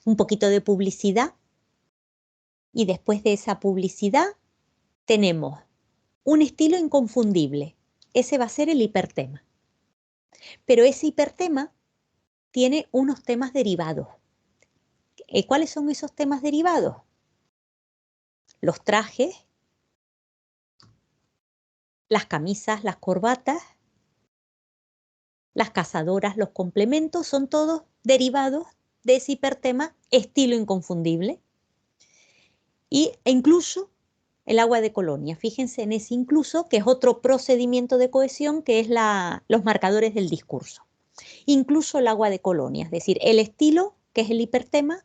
[SPEAKER 1] Un poquito de publicidad, y después de esa publicidad tenemos un estilo inconfundible. Ese va a ser el hipertema. Pero ese hipertema tiene unos temas derivados. ¿Cuáles son esos temas derivados? Los trajes, las camisas, las corbatas, las cazadoras, los complementos, son todos derivados de ese hipertema estilo inconfundible. E incluso el agua de colonia. Fíjense en ese incluso, que es otro procedimiento de cohesión, que es los marcadores del discurso. Incluso el agua de colonia, es decir, el estilo, que es el hipertema.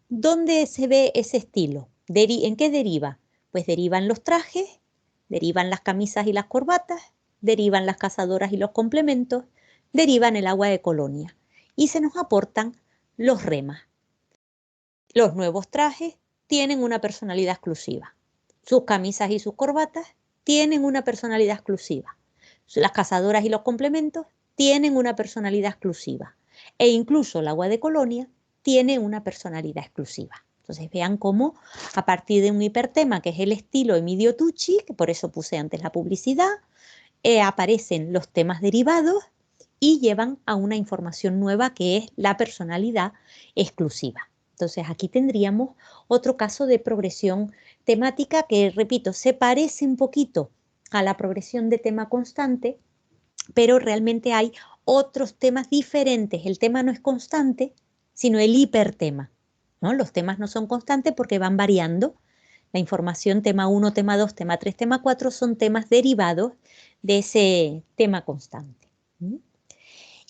[SPEAKER 1] ¿Dónde se ve ese estilo? ¿En qué deriva? Pues derivan los trajes, derivan las camisas y las corbatas, derivan las cazadoras y los complementos, derivan el agua de colonia. Y se nos aportan los remas. Los nuevos trajes tienen una personalidad exclusiva. Sus camisas y sus corbatas tienen una personalidad exclusiva. Las cazadoras y los complementos tienen una personalidad exclusiva. E incluso el agua de colonia tiene una personalidad exclusiva. Entonces vean cómo a partir de un hipertema, que es el estilo Emilio Tucci, que por eso puse antes la publicidad, aparecen los temas derivados y llevan a una información nueva que es la personalidad exclusiva. Entonces aquí tendríamos otro caso de progresión temática que, repito, se parece un poquito a la progresión de tema constante, pero realmente hay otros temas diferentes. El tema no es constante, sino el hipertema, ¿no? Los temas no son constantes porque van variando. La información tema 1, tema 2, tema 3, tema 4 son temas derivados de ese tema constante.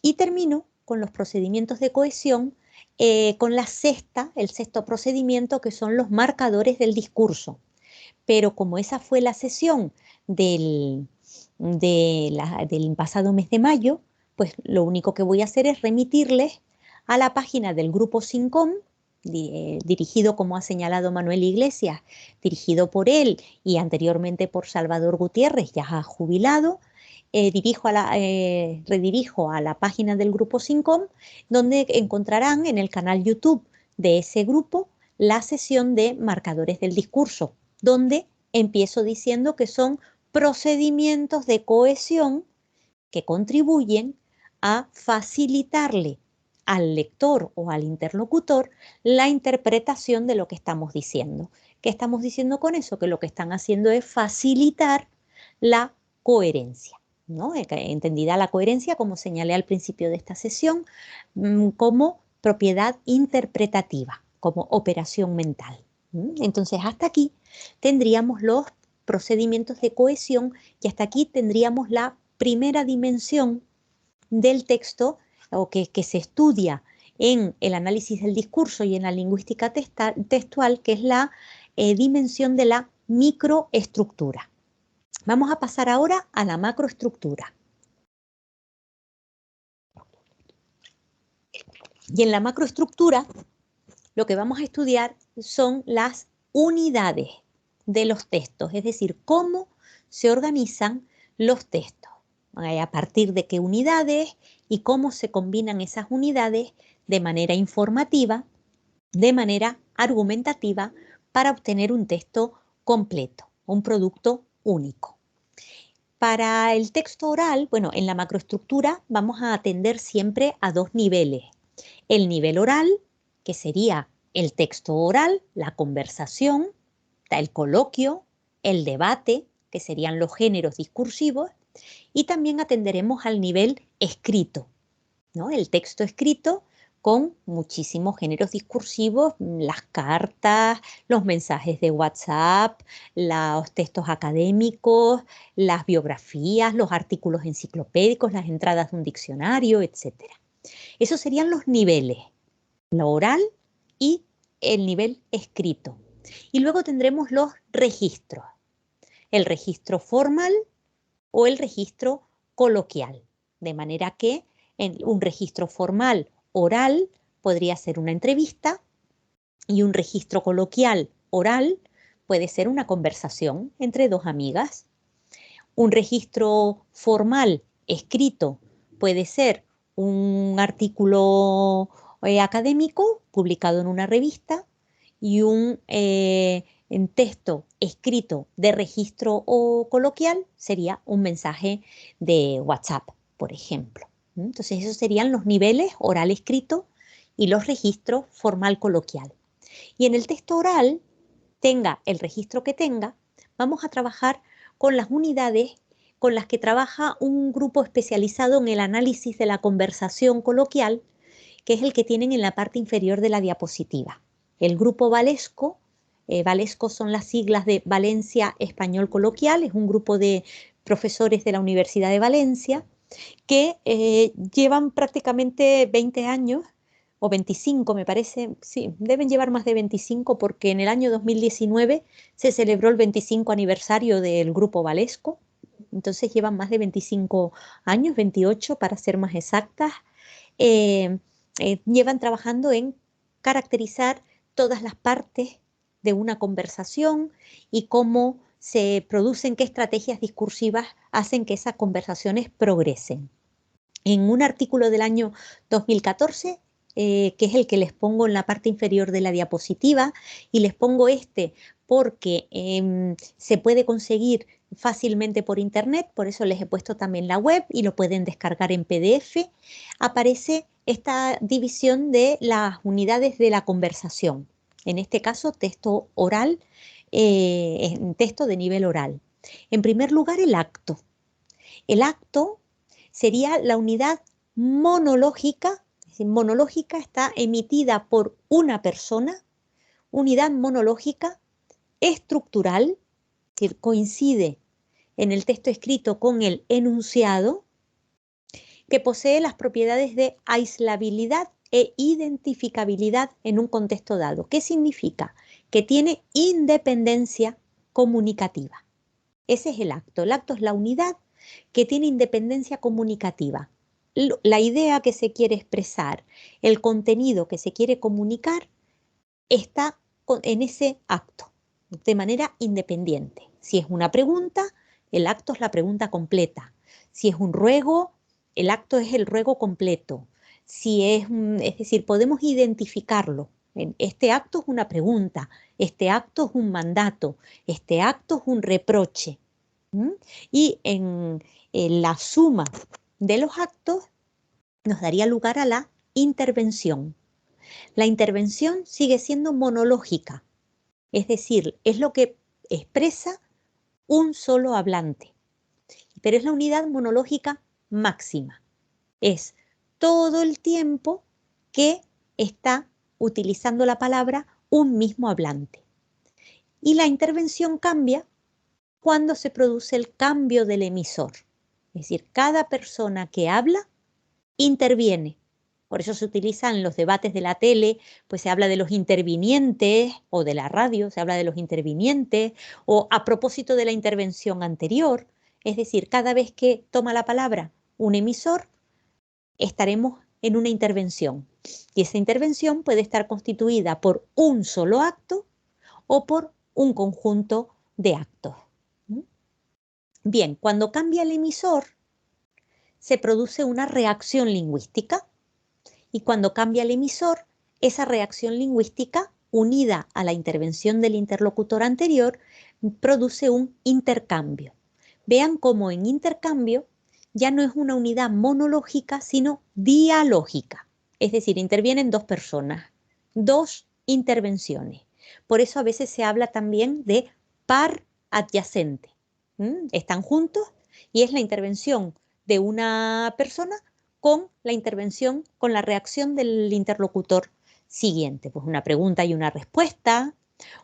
[SPEAKER 1] Y termino con los procedimientos de cohesión, con el sexto procedimiento, que son los marcadores del discurso. Pero como esa fue la sesión del pasado mes de mayo, pues lo único que voy a hacer es remitirles a la página del grupo SINCOM, dirigido, como ha señalado Manuel Iglesias, dirigido por él y anteriormente por Salvador Gutiérrez, ya jubilado. Redirijo a la página del grupo SINCOM, donde encontrarán en el canal YouTube de ese grupo la sesión de marcadores del discurso, donde empiezo diciendo que son procedimientos de cohesión que contribuyen a facilitarle al lector o al interlocutor la interpretación de lo que estamos diciendo. ¿Qué estamos diciendo con eso? Que lo que están haciendo es facilitar la coherencia, ¿no? Entendida la coherencia, como señalé al principio de esta sesión, como propiedad interpretativa, como operación mental. Entonces, hasta aquí tendríamos los procedimientos de cohesión y hasta aquí tendríamos la primera dimensión del texto, o que se estudia en el análisis del discurso y en la lingüística textual, que es la dimensión de la microestructura. Vamos a pasar ahora a la macroestructura. Y en la macroestructura lo que vamos a estudiar son las unidades de los textos, es decir, cómo se organizan los textos, a partir de qué unidades y cómo se combinan esas unidades de manera informativa, de manera argumentativa, para obtener un texto completo, un producto único. Para el texto oral, bueno, en la macroestructura vamos a atender siempre a dos niveles. El nivel oral, que sería el texto oral, la conversación, el coloquio, el debate, que serían los géneros discursivos, y también atenderemos al nivel escrito, ¿no? El texto escrito con muchísimos géneros discursivos, las cartas, los mensajes de WhatsApp, los textos académicos, las biografías, los artículos enciclopédicos, las entradas de un diccionario, etc. Esos serían los niveles, lo oral y el nivel escrito. Y luego tendremos los registros, el registro formal o el registro coloquial, de manera que en un registro formal oral podría ser una entrevista y un registro coloquial oral puede ser una conversación entre dos amigas. Un registro formal escrito puede ser un artículo académico publicado en una revista y un en texto escrito de registro o coloquial sería un mensaje de WhatsApp, por ejemplo. Entonces, esos serían los niveles oral escrito y los registros formal coloquial. Y en el texto oral, tenga el registro que tenga, vamos a trabajar con las unidades con las que trabaja un grupo especializado en el análisis de la conversación coloquial, que es el que tienen en la parte inferior de la diapositiva. El grupo Valesco, Valesco son las siglas de Valencia Español Coloquial, es un grupo de profesores de la Universidad de Valencia que llevan prácticamente 20 años o 25 me parece, sí, deben llevar más de 25 porque en el año 2019 se celebró el 25 aniversario del Grupo Valesco, entonces llevan más de 25 años, 28 para ser más exactas, llevan trabajando en caracterizar todas las partes de una conversación y cómo se producen, qué estrategias discursivas hacen que esas conversaciones progresen. En un artículo del año 2014, que es el que les pongo en la parte inferior de la diapositiva, y les pongo este porque se puede conseguir fácilmente por internet, por eso les he puesto también la web y lo pueden descargar en PDF, aparece esta división de las unidades de la conversación. En este caso, texto oral, texto de nivel oral. En primer lugar, el acto. El acto sería la unidad monológica, es decir, monológica está emitida por una persona, unidad monológica, estructural, es decir, coincide en el texto escrito con el enunciado, que posee las propiedades de aislabilidad e identificabilidad en un contexto dado. ¿Qué significa? Que tiene independencia comunicativa. Ese es el acto. El acto es la unidad que tiene independencia comunicativa. La idea que se quiere expresar, el contenido que se quiere comunicar, está en ese acto, de manera independiente. Si es una pregunta, el acto es la pregunta completa. Si es un ruego, el acto es el ruego completo. Es decir, podemos identificarlo. Este acto es una pregunta, este acto es un mandato, este acto es un reproche. Y en la suma de los actos nos daría lugar a la intervención. La intervención sigue siendo monológica, es decir, es lo que expresa un solo hablante, pero es la unidad monológica máxima. Es todo el tiempo que está utilizando la palabra un mismo hablante. Y la intervención cambia cuando se produce el cambio del emisor. Es decir, cada persona que habla interviene. Por eso se utilizan los debates de la tele, pues se habla de los intervinientes, o de la radio, se habla de los intervinientes, o a propósito de la intervención anterior. Es decir, cada vez que toma la palabra un emisor, estaremos en una intervención. Y esa intervención puede estar constituida por un solo acto o por un conjunto de actos. Bien, cuando cambia el emisor, se produce una reacción lingüística. Y cuando cambia el emisor, esa reacción lingüística, unida a la intervención del interlocutor anterior, produce un intercambio. Vean cómo en intercambio ya no es una unidad monológica, sino dialógica. Es decir, intervienen dos personas, dos intervenciones. Por eso a veces se habla también de par adyacente. Están juntos y es la intervención de una persona con la intervención, con la reacción del interlocutor siguiente. Pues una pregunta y una respuesta,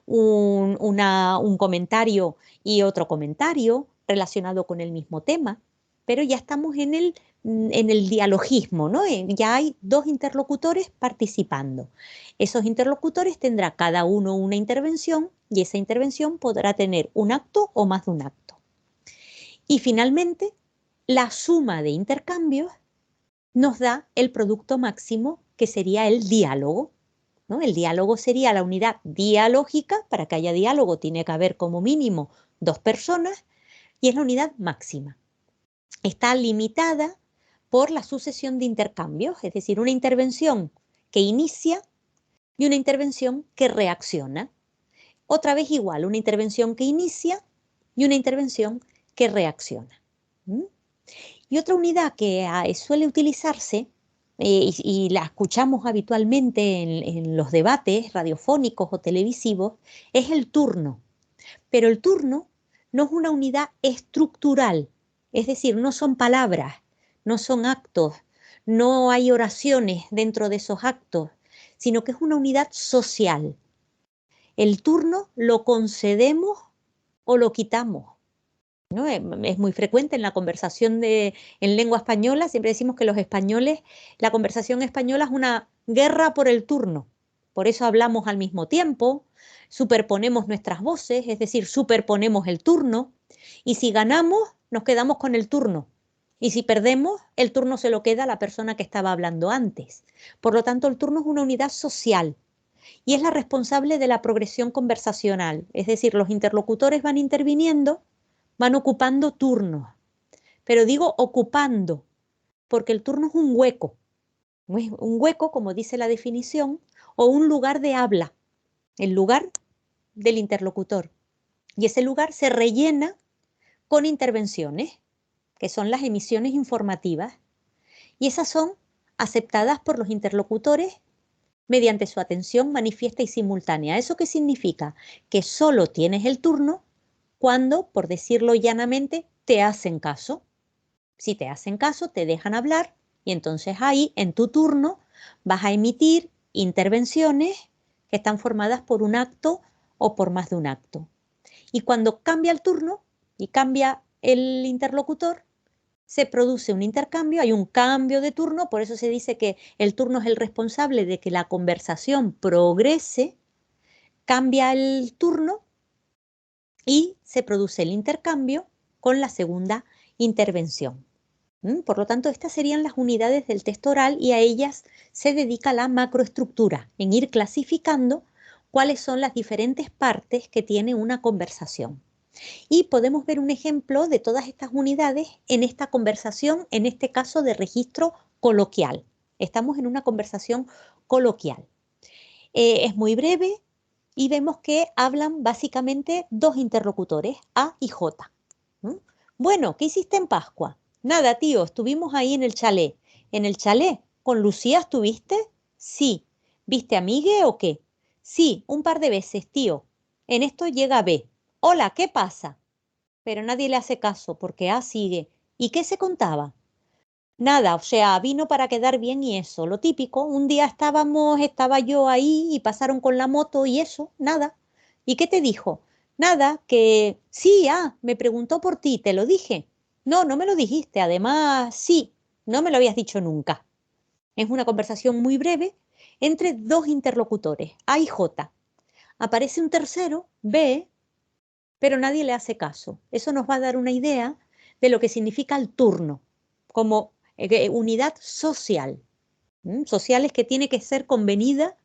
[SPEAKER 1] un comentario y otro comentario relacionado con el mismo tema, pero ya estamos en el en el dialogismo, ¿no? Ya hay dos interlocutores participando. Esos interlocutores tendrá cada uno una intervención y esa intervención podrá tener un acto o más de un acto. Y finalmente, la suma de intercambios nos da el producto máximo, que sería el diálogo, ¿no? El diálogo sería la unidad dialógica. Para que haya diálogo tiene que haber como mínimo dos personas y es la unidad máxima. Está limitada por la sucesión de intercambios, es decir, una intervención que inicia y una intervención que reacciona. Otra vez igual, una intervención que inicia y una intervención que reacciona. ¿Mm? Y otra unidad que suele utilizarse y la escuchamos habitualmente en los debates radiofónicos o televisivos es el turno. Pero el turno no es una unidad estructural, es decir, no son palabras, no son actos, no hay oraciones dentro de esos actos, sino que es una unidad social. El turno lo concedemos o lo quitamos, ¿no? Es muy frecuente en la conversación en lengua española, siempre decimos que los españoles, la conversación española es una guerra por el turno. Por eso hablamos al mismo tiempo, superponemos nuestras voces, es decir, superponemos el turno, y si ganamos, nos quedamos con el turno. Y si perdemos, el turno se lo queda a la persona que estaba hablando antes. Por lo tanto, el turno es una unidad social y es la responsable de la progresión conversacional. Es decir, los interlocutores van interviniendo, van ocupando turnos. Pero digo ocupando, porque el turno es un hueco. Un hueco, como dice la definición, o un lugar de habla, el lugar del interlocutor. Y ese lugar se rellena con intervenciones, que son las emisiones informativas, y esas son aceptadas por los interlocutores mediante su atención manifiesta y simultánea. ¿Eso qué significa? Que solo tienes el turno cuando, por decirlo llanamente, te hacen caso. Si te hacen caso, te dejan hablar y entonces ahí, en tu turno, vas a emitir intervenciones que están formadas por un acto o por más de un acto. Y cuando cambia el turno y cambia el interlocutor, se produce un intercambio, hay un cambio de turno, por eso se dice que el turno es el responsable de que la conversación progrese, cambia el turno y se produce el intercambio con la segunda intervención. Por lo tanto, estas serían las unidades del texto oral y a ellas se dedica la macroestructura, en ir clasificando cuáles son las diferentes partes que tiene una conversación. Y podemos ver un ejemplo de todas estas unidades en esta conversación, en este caso de registro coloquial. Estamos en una conversación coloquial. Es muy breve y vemos que hablan básicamente dos interlocutores, A y J. Bueno, ¿qué hiciste en Pascua? Nada, tío, estuvimos ahí en el chalet. ¿En el chalet? ¿Con Lucía estuviste? Sí. ¿Viste a Migue o qué? Sí, un par de veces, tío. En esto llega B. Hola, ¿qué pasa? Pero nadie le hace caso porque A sigue. ¿Y qué se contaba? Nada, o sea, vino para quedar bien y eso, lo típico. Un día estaba yo ahí y pasaron con la moto y eso, nada. ¿Y qué te dijo? Nada, que sí, me preguntó por ti, te lo dije. No, no me lo dijiste, además, sí, no me lo habías dicho nunca. Es una conversación muy breve entre dos interlocutores, A y J. Aparece un tercero, B, pero nadie le hace caso. Eso nos va a dar una idea de lo que significa el turno como unidad social. Social es que tiene que ser convenida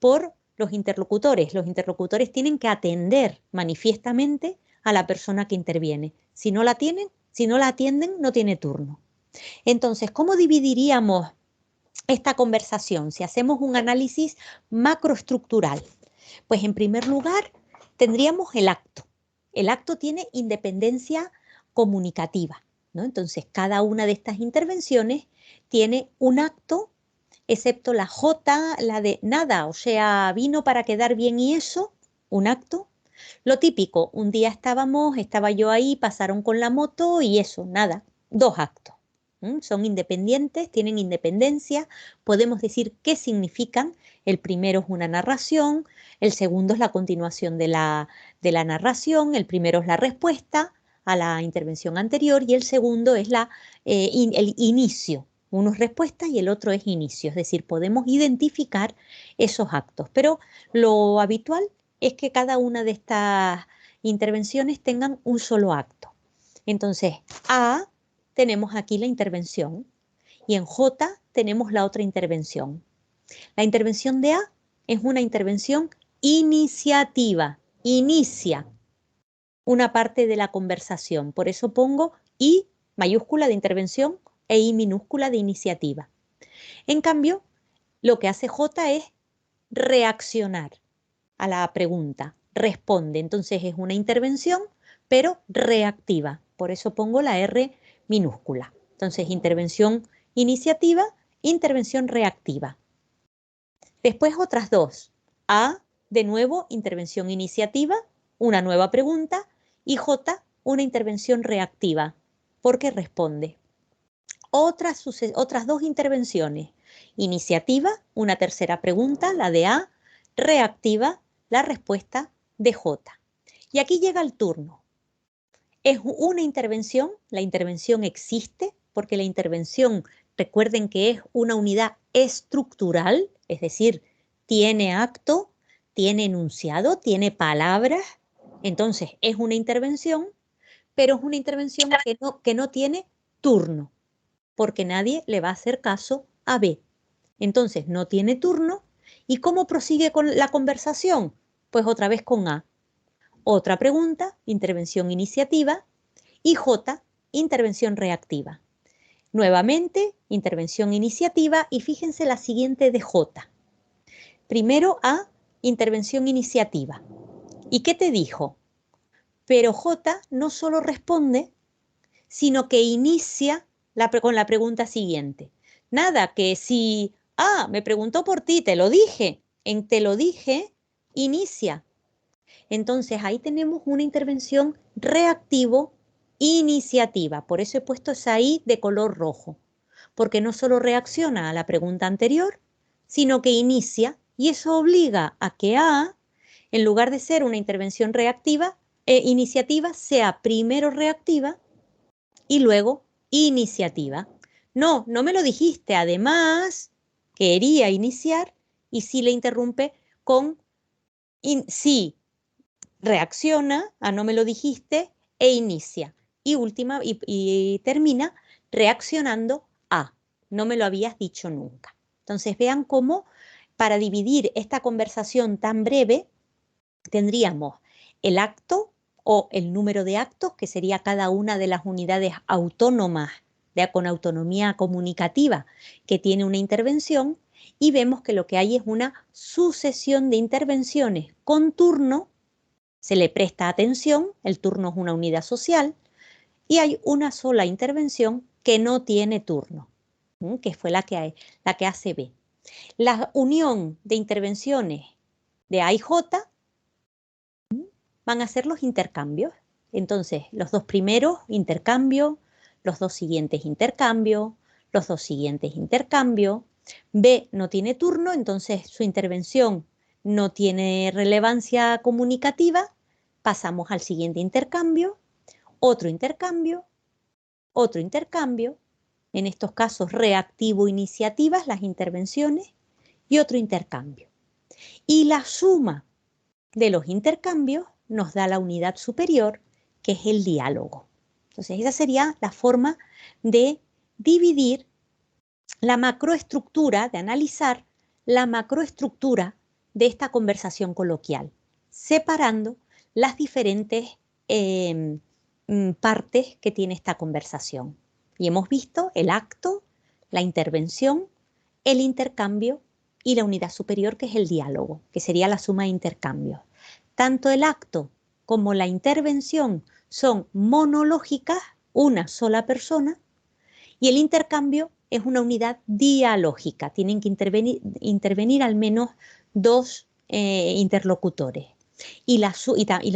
[SPEAKER 1] por los interlocutores. Los interlocutores tienen que atender manifiestamente a la persona que interviene. Si no la atienden, no tiene turno. Entonces, ¿cómo dividiríamos esta conversación si hacemos un análisis macroestructural? Pues en primer lugar, tendríamos el acto. El acto tiene independencia comunicativa, ¿no? Entonces, cada una de estas intervenciones tiene un acto, excepto la J, la de nada, o sea, vino para quedar bien y eso, un acto. Lo típico, un día estaba yo ahí, pasaron con la moto y eso, nada, dos actos. Son independientes, tienen independencia, podemos decir qué significan. El primero es una narración, el segundo es la continuación de la narración, el primero es la respuesta, a la intervención anterior y el segundo es el inicio. Uno es respuesta y el otro es inicio, es decir, podemos identificar esos actos, pero lo habitual es que cada una de estas intervenciones tengan un solo acto. Entonces, A, tenemos aquí la intervención y en J tenemos la otra intervención. La intervención de A es una intervención iniciativa, inicia una parte de la conversación. Por eso pongo I mayúscula de intervención e I minúscula de iniciativa. En cambio, lo que hace J es reaccionar a la pregunta, responde. Entonces es una intervención, pero reactiva. Por eso pongo la R minúscula. Entonces, intervención iniciativa, intervención reactiva. Después otras dos. A, de nuevo, intervención iniciativa, una nueva pregunta, y J, una intervención reactiva, porque responde. Otras dos intervenciones. Iniciativa, una tercera pregunta, la de A, reactiva, la respuesta de J. Y aquí llega el turno. Es una intervención, la intervención existe, porque la intervención, recuerden que es una unidad estructural, es decir, tiene acto, tiene enunciado, tiene palabras, entonces es una intervención, pero es una intervención que no tiene turno, porque nadie le va a hacer caso a B. Entonces no tiene turno. ¿Y cómo prosigue con la conversación? Pues otra vez con A. Otra pregunta, intervención iniciativa, y J, intervención reactiva. Nuevamente, intervención iniciativa y fíjense la siguiente de J. Primero A, intervención iniciativa. ¿Y qué te dijo? Pero J no solo responde, sino que inicia con la pregunta siguiente. Nada, que si, me preguntó por ti, te lo dije. En te lo dije, inicia. Entonces ahí tenemos una intervención reactivo-iniciativa. Por eso he puesto esa I de color rojo. Porque no solo reacciona a la pregunta anterior, sino que inicia. Y eso obliga a que A, en lugar de ser una intervención iniciativa, sea primero reactiva y luego iniciativa. No, no me lo dijiste. Además, quería iniciar y sí le interrumpe con sí, reacciona a no me lo dijiste e inicia. Y termina reaccionando a no me lo habías dicho nunca. Entonces vean cómo para dividir esta conversación tan breve tendríamos el acto o el número de actos, que sería cada una de las unidades autónomas con autonomía comunicativa que tiene una intervención, y vemos que lo que hay es una sucesión de intervenciones con turno, se le presta atención, el turno es una unidad social, y hay una sola intervención que no tiene turno, que fue la que hace B. La unión de intervenciones de A y J van a ser los intercambios. Entonces, los dos primeros, intercambio, los dos siguientes, intercambio, los dos siguientes, intercambio. B no tiene turno, entonces su intervención no tiene relevancia comunicativa. Pasamos al siguiente intercambio, otro intercambio, otro intercambio. En estos casos, reactivo-iniciativas, las intervenciones, y otro intercambio. Y la suma de los intercambios nos da la unidad superior, que es el diálogo. Entonces, esa sería la forma de dividir la macroestructura, de analizar la macroestructura de esta conversación coloquial, separando las diferentes partes que tiene esta conversación. Y hemos visto el acto, la intervención, el intercambio y la unidad superior, que es el diálogo, que sería la suma de intercambios. Tanto el acto como la intervención son monológicas, una sola persona, y el intercambio es una unidad dialógica. Tienen que intervenir al menos dos interlocutores. Y la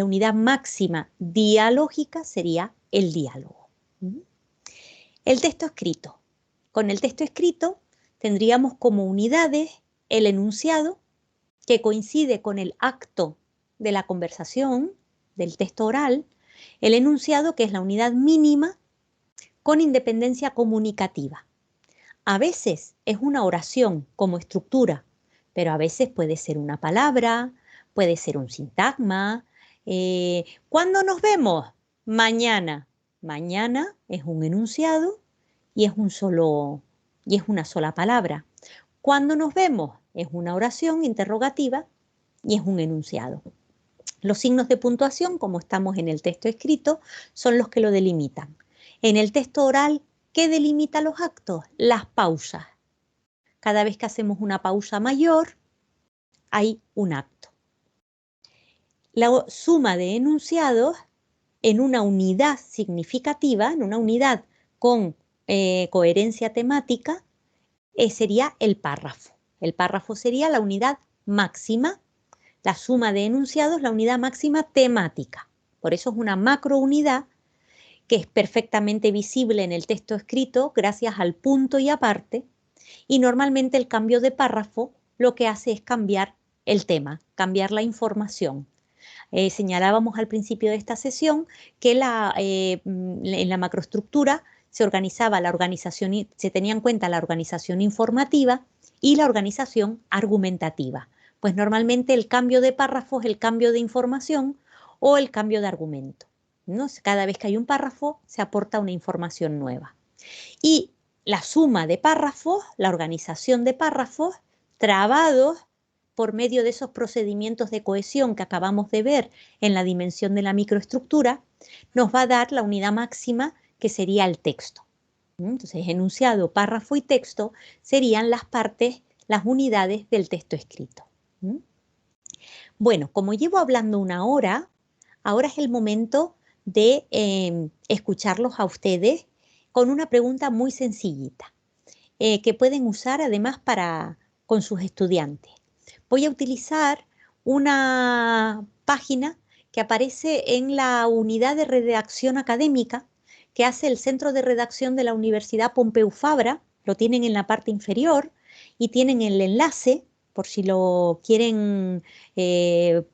[SPEAKER 1] unidad máxima dialógica sería el diálogo. El texto escrito. Con el texto escrito tendríamos como unidades el enunciado, que coincide con el acto de la conversación, del texto oral, El enunciado, que es la unidad mínima con independencia comunicativa. A veces es una oración como estructura, pero a veces puede ser una palabra, puede ser un sintagma. ¿Cuándo nos vemos? Mañana. Mañana es un enunciado y es una sola palabra. ¿Cuándo nos vemos? Es una oración interrogativa y es un enunciado. Los signos de puntuación, como estamos en el texto escrito, son los que lo delimitan. En el texto oral, ¿qué delimita los actos? Las pausas. Cada vez que hacemos una pausa mayor, hay un acto. La suma de enunciados en una unidad significativa, en una unidad con coherencia temática, sería el párrafo. El párrafo sería la unidad máxima. La suma de enunciados, la unidad máxima temática. Por eso es una macrounidad que es perfectamente visible en el texto escrito gracias al punto y aparte, y normalmente el cambio de párrafo lo que hace es cambiar el tema, cambiar la información. Señalábamos al principio de esta sesión que en la macroestructura se organizaba se tenía en cuenta la organización informativa y la organización argumentativa. Pues normalmente el cambio de párrafo es el cambio de información o el cambio de argumento, ¿no? Cada vez que hay un párrafo se aporta una información nueva. Y la suma de párrafos, la organización de párrafos, trabados por medio de esos procedimientos de cohesión que acabamos de ver en la dimensión de la microestructura, nos va a dar la unidad máxima que sería el texto. Entonces, enunciado, párrafo y texto serían las partes, las unidades del texto escrito. Bueno, como llevo hablando una hora, ahora es el momento de escucharlos a ustedes con una pregunta muy sencillita que pueden usar además con sus estudiantes. Voy a utilizar una página que aparece en la unidad de redacción académica que hace el Centro de Redacción de la Universidad Pompeu Fabra. Lo tienen en la parte inferior y tienen el enlace por si lo quieren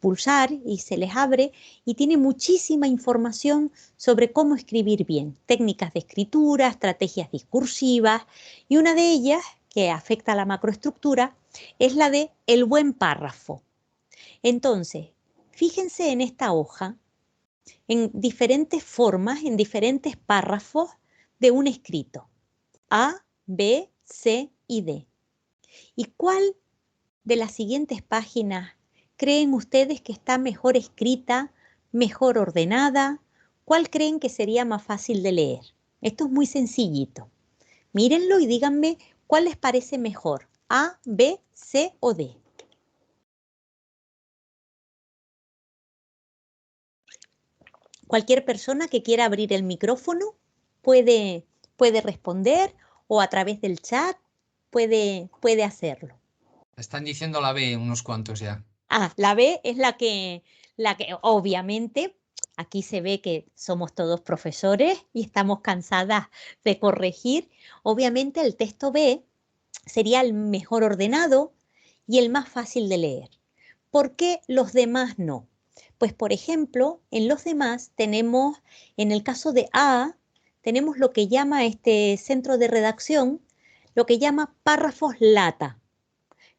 [SPEAKER 1] pulsar y se les abre, y tiene muchísima información sobre cómo escribir bien, técnicas de escritura, estrategias discursivas, y una de ellas, que afecta a la macroestructura, es la de el buen párrafo. Entonces, fíjense en esta hoja, en diferentes formas, en diferentes párrafos de un escrito, A, B, C y D. ¿Y cuál de las siguientes páginas creen ustedes que está mejor escrita, mejor ordenada? ¿Cuál creen que sería más fácil de leer? Esto es muy sencillito. Mírenlo y díganme cuál les parece mejor, A, B, C o D. Cualquier persona que quiera abrir el micrófono puede responder, o a través del chat puede hacerlo.
[SPEAKER 2] Están diciendo la B unos cuantos ya.
[SPEAKER 1] La B es la que obviamente, aquí se ve que somos todos profesores y estamos cansadas de corregir. Obviamente el texto B sería el mejor ordenado y el más fácil de leer. ¿Por qué los demás no? Pues, por ejemplo, en los demás tenemos, en el caso de A, tenemos lo que llama este centro de redacción, lo que llama párrafos lata,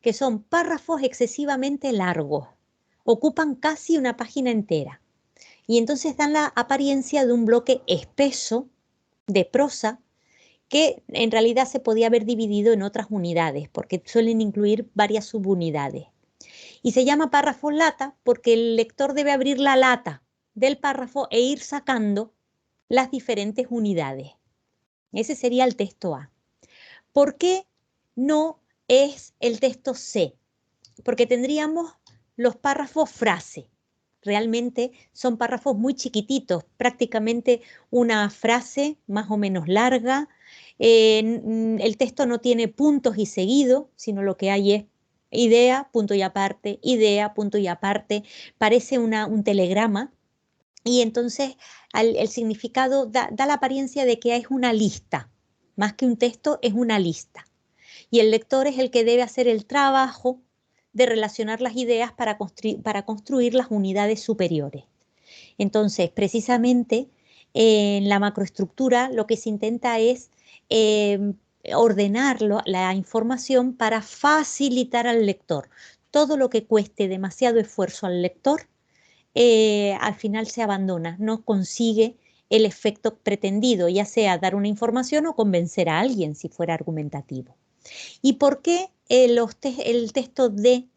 [SPEAKER 1] que son párrafos excesivamente largos, ocupan casi una página entera y entonces dan la apariencia de un bloque espeso de prosa que en realidad se podía haber dividido en otras unidades porque suelen incluir varias subunidades. Y se llama párrafo lata porque el lector debe abrir la lata del párrafo e ir sacando las diferentes unidades. Ese sería el texto A. ¿Por qué no es el texto C? Porque tendríamos los párrafos frase. Realmente son párrafos muy chiquititos, prácticamente una frase más o menos larga. El texto no tiene puntos y seguido, sino lo que hay es idea, punto y aparte, idea, punto y aparte. Parece un telegrama y entonces el significado da la apariencia de que es una lista. Más que un texto, es una lista. Y el lector es el que debe hacer el trabajo de relacionar las ideas para construir las unidades superiores. Entonces, precisamente en la macroestructura lo que se intenta es ordenar la información para facilitar al lector. Todo lo que cueste demasiado esfuerzo al lector, al final se abandona, no consigue el efecto pretendido, ya sea dar una información o convencer a alguien si fuera argumentativo. ¿Y por qué el texto D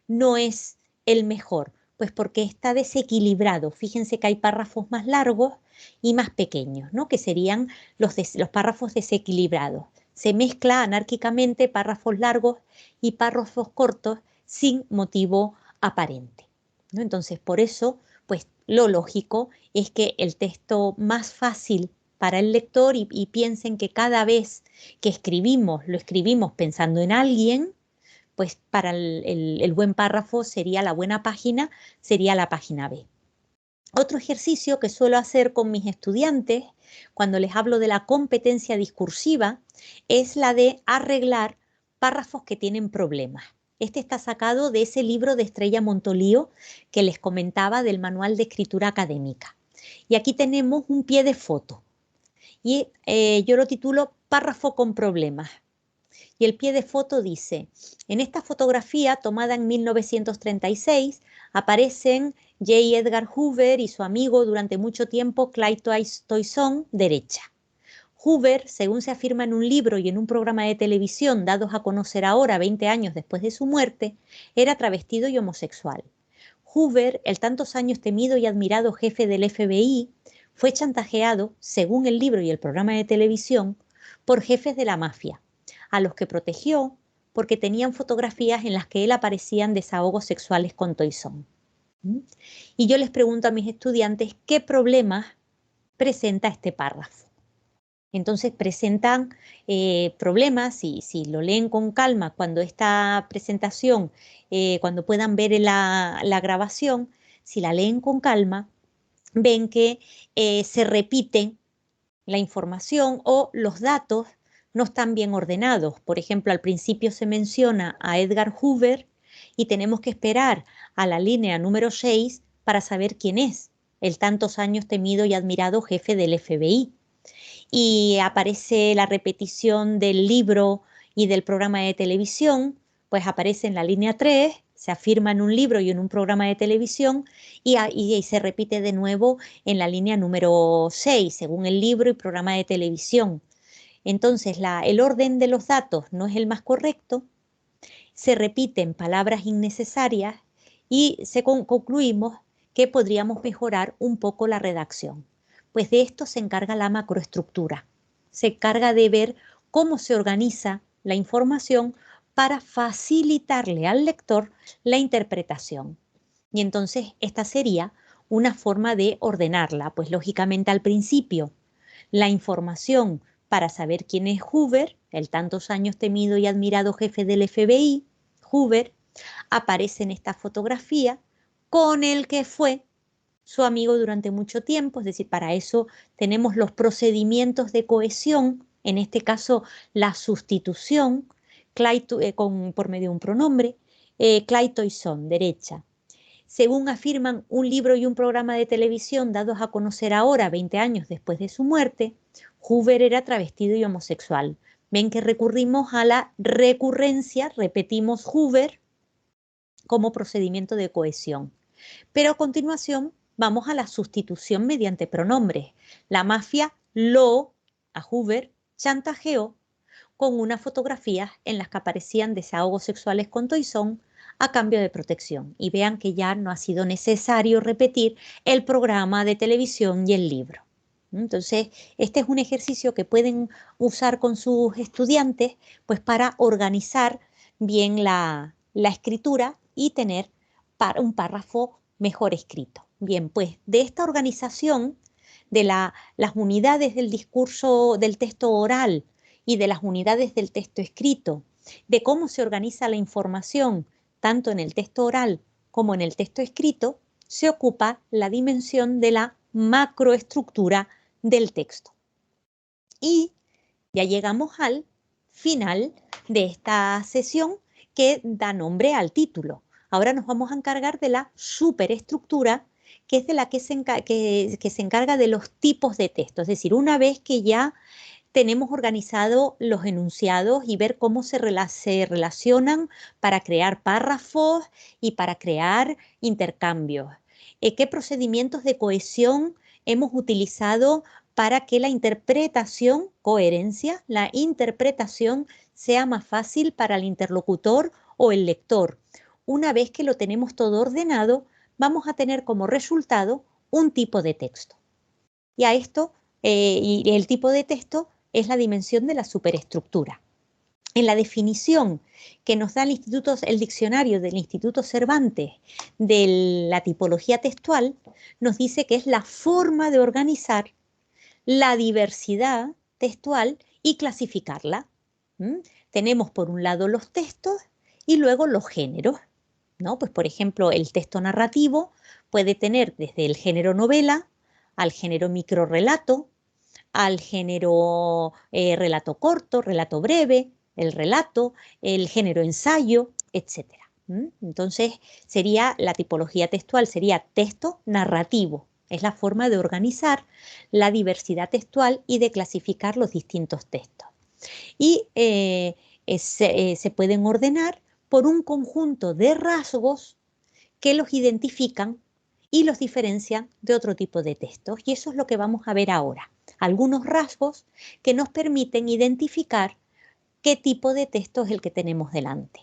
[SPEAKER 1] no es el mejor? Pues porque está desequilibrado. Fíjense que hay párrafos más largos y más pequeños, ¿no? Que serían los párrafos desequilibrados. Se mezcla anárquicamente párrafos largos y párrafos cortos sin motivo aparente, ¿no? Entonces, por eso, pues lo lógico es que el texto más fácil para el lector, y piensen que cada vez que escribimos, lo escribimos pensando en alguien, pues para el buen párrafo sería la buena página, sería la página B. Otro ejercicio que suelo hacer con mis estudiantes cuando les hablo de la competencia discursiva es la de arreglar párrafos que tienen problemas. Este está sacado de ese libro de Estrella Montolío que les comentaba del Manual de Escritura Académica. Y aquí tenemos un pie de foto y yo lo titulo Párrafo con problemas. Y el pie de foto dice, en esta fotografía tomada en 1936 aparecen J. Edgar Hoover y su amigo durante mucho tiempo Clyde Toyson, derecha. Hoover, según se afirma en un libro y en un programa de televisión dados a conocer ahora, 20 años después de su muerte, era travestido y homosexual. Hoover, el tantos años temido y admirado jefe del FBI, fue chantajeado, según el libro y el programa de televisión, por jefes de la mafia, a los que protegió porque tenían fotografías en las que él aparecía en desahogos sexuales con Toyson. Y yo les pregunto a mis estudiantes qué problemas presenta este párrafo. Entonces presentan problemas, y si lo leen con calma cuando esta presentación, cuando puedan ver la grabación, si la leen con calma, ven que se repite la información o los datos no están bien ordenados. Por ejemplo, al principio se menciona a Edgar Hoover y tenemos que esperar a la línea número 6 para saber quién es el tantos años temido y admirado jefe del FBI. Y aparece la repetición del libro y del programa de televisión, pues aparece en la línea 3, se afirma en un libro y en un programa de televisión y se repite de nuevo en la línea número 6, según el libro y programa de televisión. Entonces, el orden de los datos no es el más correcto, se repiten palabras innecesarias y concluimos que podríamos mejorar un poco la redacción. Pues de esto se encarga la macroestructura. Se encarga de ver cómo se organiza la información para facilitarle al lector la interpretación. Y entonces esta sería una forma de ordenarla, pues lógicamente al principio la información para saber quién es Hoover, el tantos años temido y admirado jefe del FBI, Hoover, aparece en esta fotografía con el que fue su amigo durante mucho tiempo, es decir, para eso tenemos los procedimientos de cohesión, en este caso la sustitución, por medio de un pronombre, Clyde Toyson, derecha. Según afirman un libro y un programa de televisión dados a conocer ahora, 20 años después de su muerte, Hoover era travestido y homosexual. Ven que recurrimos a la recurrencia, repetimos Hoover como procedimiento de cohesión. Pero a continuación vamos a la sustitución mediante pronombres. La mafia a Hoover, chantajeó con unas fotografías en las que aparecían desahogos sexuales con Toyson a cambio de protección. Y vean que ya no ha sido necesario repetir el programa de televisión y el libro. Entonces, este es un ejercicio que pueden usar con sus estudiantes, pues para organizar bien la escritura y tener un párrafo mejor escrito. Bien, pues de esta organización de las unidades del discurso del texto oral y de las unidades del texto escrito, de cómo se organiza la información tanto en el texto oral como en el texto escrito, se ocupa la dimensión de la macroestructura del texto. Y ya llegamos al final de esta sesión que da nombre al título. Ahora nos vamos a encargar de la superestructura, que es de la que se encarga de los tipos de texto. Es decir, una vez que ya tenemos organizado los enunciados y ver cómo se relacionan para crear párrafos y para crear intercambios. ¿Qué procedimientos de cohesión hemos utilizado para que la interpretación, coherencia, la interpretación sea más fácil para el interlocutor o el lector? Una vez que lo tenemos todo ordenado, vamos a tener como resultado un tipo de texto. Y a esto, y el tipo de texto es la dimensión de la superestructura. En la definición que nos da el diccionario del Instituto Cervantes de la tipología textual, nos dice que es la forma de organizar la diversidad textual y clasificarla. Tenemos por un lado los textos y luego los géneros, ¿no? Pues por ejemplo, el texto narrativo puede tener desde el género novela al género microrrelato, al género relato corto, relato breve, el relato, el género ensayo, etc. Entonces, sería la tipología textual, sería texto narrativo. Es la forma de organizar la diversidad textual y de clasificar los distintos textos. Y se pueden ordenar por un conjunto de rasgos que los identifican y los diferencian de otro tipo de textos. Y eso es lo que vamos a ver ahora. Algunos rasgos que nos permiten identificar qué tipo de texto es el que tenemos delante.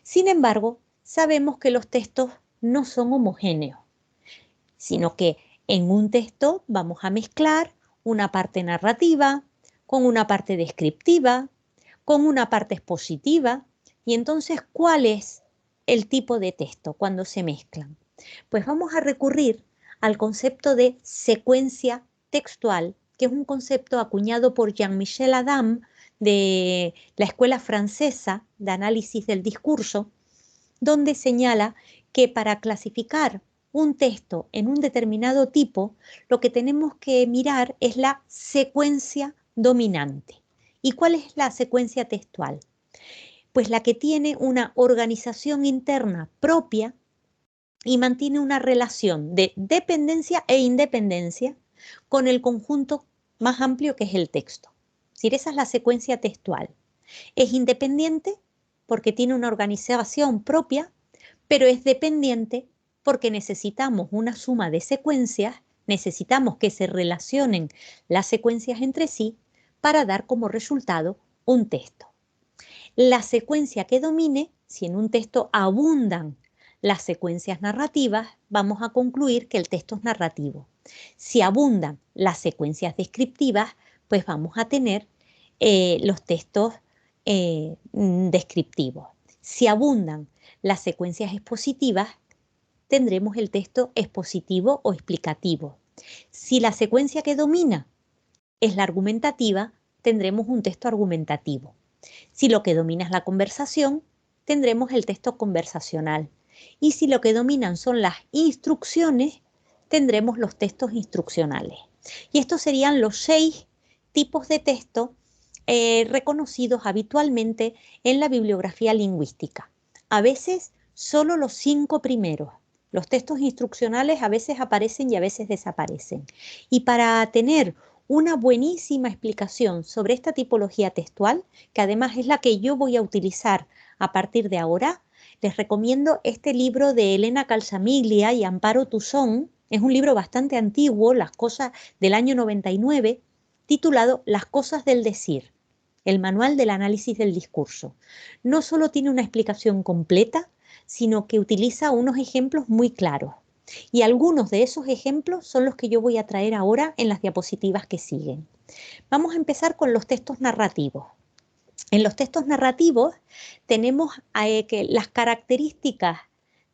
[SPEAKER 1] Sin embargo, sabemos que los textos no son homogéneos, sino que en un texto vamos a mezclar una parte narrativa con una parte descriptiva, con una parte expositiva. Y entonces, ¿cuál es el tipo de texto cuando se mezclan? Pues vamos a recurrir al concepto de secuencia textual, que es un concepto acuñado por Jean-Michel Adam de la Escuela Francesa de Análisis del Discurso, donde señala que para clasificar un texto en un determinado tipo, lo que tenemos que mirar es la secuencia dominante. ¿Y cuál es la secuencia textual? Pues la que tiene una organización interna propia y mantiene una relación de dependencia e independencia con el conjunto más amplio que es el texto. Es decir, esa es la secuencia textual. Es independiente porque tiene una organización propia, pero es dependiente porque necesitamos una suma de secuencias, necesitamos que se relacionen las secuencias entre sí para dar como resultado un texto. La secuencia que domine, si en un texto abundan las secuencias narrativas, vamos a concluir que el texto es narrativo. Si abundan las secuencias descriptivas, pues vamos a tener los textos descriptivos. Si abundan las secuencias expositivas, tendremos el texto expositivo o explicativo. Si la secuencia que domina es la argumentativa, tendremos un texto argumentativo. Si lo que domina es la conversación, tendremos el texto conversacional. Y si lo que dominan son las instrucciones, tendremos los textos instruccionales. Y estos serían los 6 tipos de texto reconocidos habitualmente en la bibliografía lingüística. A veces solo los 5 primeros. Los textos instruccionales a veces aparecen y a veces desaparecen. Y para tener una buenísima explicación sobre esta tipología textual, que además es la que yo voy a utilizar a partir de ahora, les recomiendo este libro de Elena Calzamiglia y Amparo Tuzón. Es un libro bastante antiguo, Las cosas del año 99, titulado Las cosas del decir, el manual del análisis del discurso. No solo tiene una explicación completa, sino que utiliza unos ejemplos muy claros. Y algunos de esos ejemplos son los que yo voy a traer ahora en las diapositivas que siguen. Vamos a empezar con los textos narrativos. En los textos narrativos tenemos que las características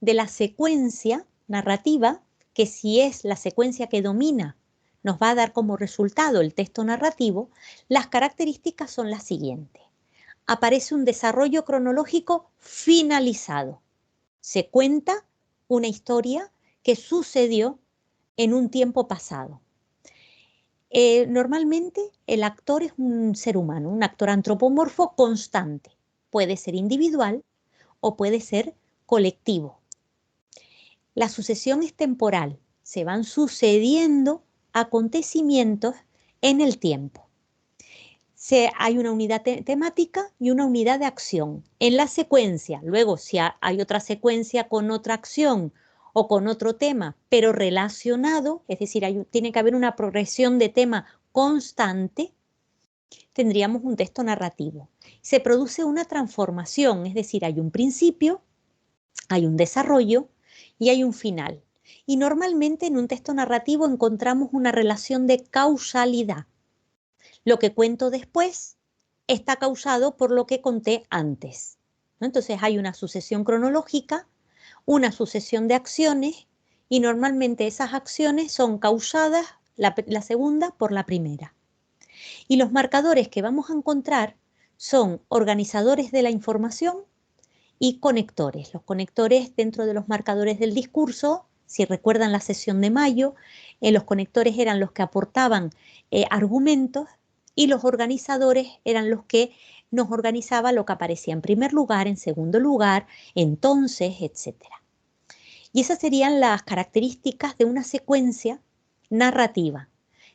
[SPEAKER 1] de la secuencia narrativa, que si es la secuencia que domina, nos va a dar como resultado el texto narrativo. Las características son las siguientes. Aparece un desarrollo cronológico finalizado. Se cuenta una historia que sucedió en un tiempo pasado. Normalmente el actor es un ser humano, un actor antropomorfo constante. Puede ser individual o puede ser colectivo. La sucesión es temporal, se van sucediendo acontecimientos en el tiempo. Hay una unidad temática y una unidad de acción. En la secuencia, luego si hay otra secuencia con otra acción o con otro tema, pero relacionado, es decir, tiene que haber una progresión de tema constante, tendríamos un texto narrativo. Se produce una transformación, es decir, hay un principio, hay un desarrollo y hay un final. Y normalmente en un texto narrativo encontramos una relación de causalidad. Lo que cuento después está causado por lo que conté antes, ¿no? Entonces hay una sucesión cronológica, una sucesión de acciones y normalmente esas acciones son causadas, la segunda por la primera. Y los marcadores que vamos a encontrar son organizadores de la información y conectores. Los conectores dentro de los marcadores del discurso, si recuerdan la sesión de mayo, los conectores eran los que aportaban argumentos y los organizadores eran los que nos organizaban lo que aparecía en primer lugar, en segundo lugar, entonces, etc. Y esas serían las características de una secuencia narrativa.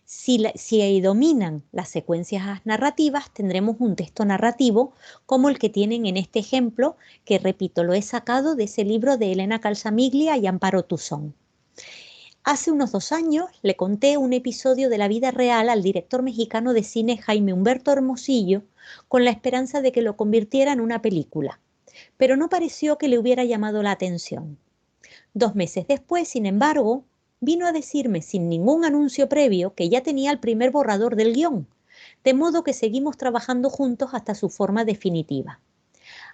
[SPEAKER 1] Si dominan las secuencias narrativas, tendremos un texto narrativo como el que tienen en este ejemplo, que repito, lo he sacado de ese libro de Elena Calzamiglia y Amparo Tuzón. Hace unos 2 años le conté un episodio de la vida real al director mexicano de cine Jaime Humberto Hermosillo con la esperanza de que lo convirtiera en una película, pero no pareció que le hubiera llamado la atención. 2 meses después, sin embargo, vino a decirme sin ningún anuncio previo que ya tenía el primer borrador del guión, de modo que seguimos trabajando juntos hasta su forma definitiva.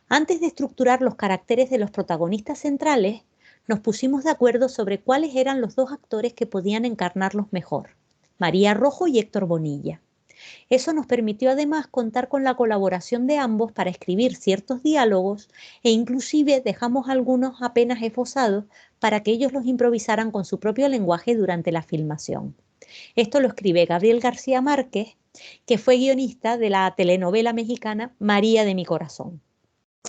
[SPEAKER 1] Antes de estructurar los caracteres de los protagonistas centrales, nos pusimos de acuerdo sobre cuáles eran los 2 actores que podían encarnarlos mejor, María Rojo y Héctor Bonilla. Eso nos permitió además contar con la colaboración de ambos para escribir ciertos diálogos e inclusive dejamos algunos apenas esbozados para que ellos los improvisaran con su propio lenguaje durante la filmación. Esto lo escribe Gabriel García Márquez, que fue guionista de la telenovela mexicana María de mi corazón.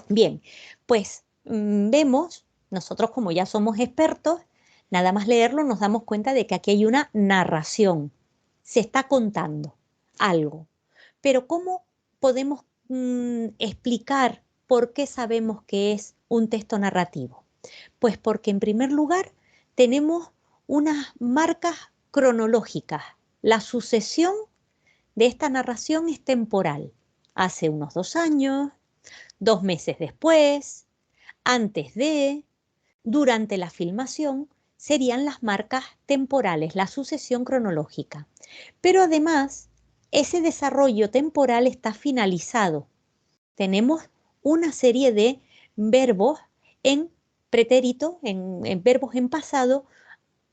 [SPEAKER 1] Bien, pues vemos, nosotros como ya somos expertos, nada más leerlo nos damos cuenta de que aquí hay una narración, se está contando algo. Pero ¿cómo podemos explicar por qué sabemos que es un texto narrativo? Pues porque en primer lugar tenemos unas marcas cronológicas. La sucesión de esta narración es temporal. Hace unos 2 años, 2 meses después, antes de, durante la filmación, serían las marcas temporales, la sucesión cronológica. Pero además, ese desarrollo temporal está finalizado. Tenemos una serie de verbos en pretérito, en verbos en pasado,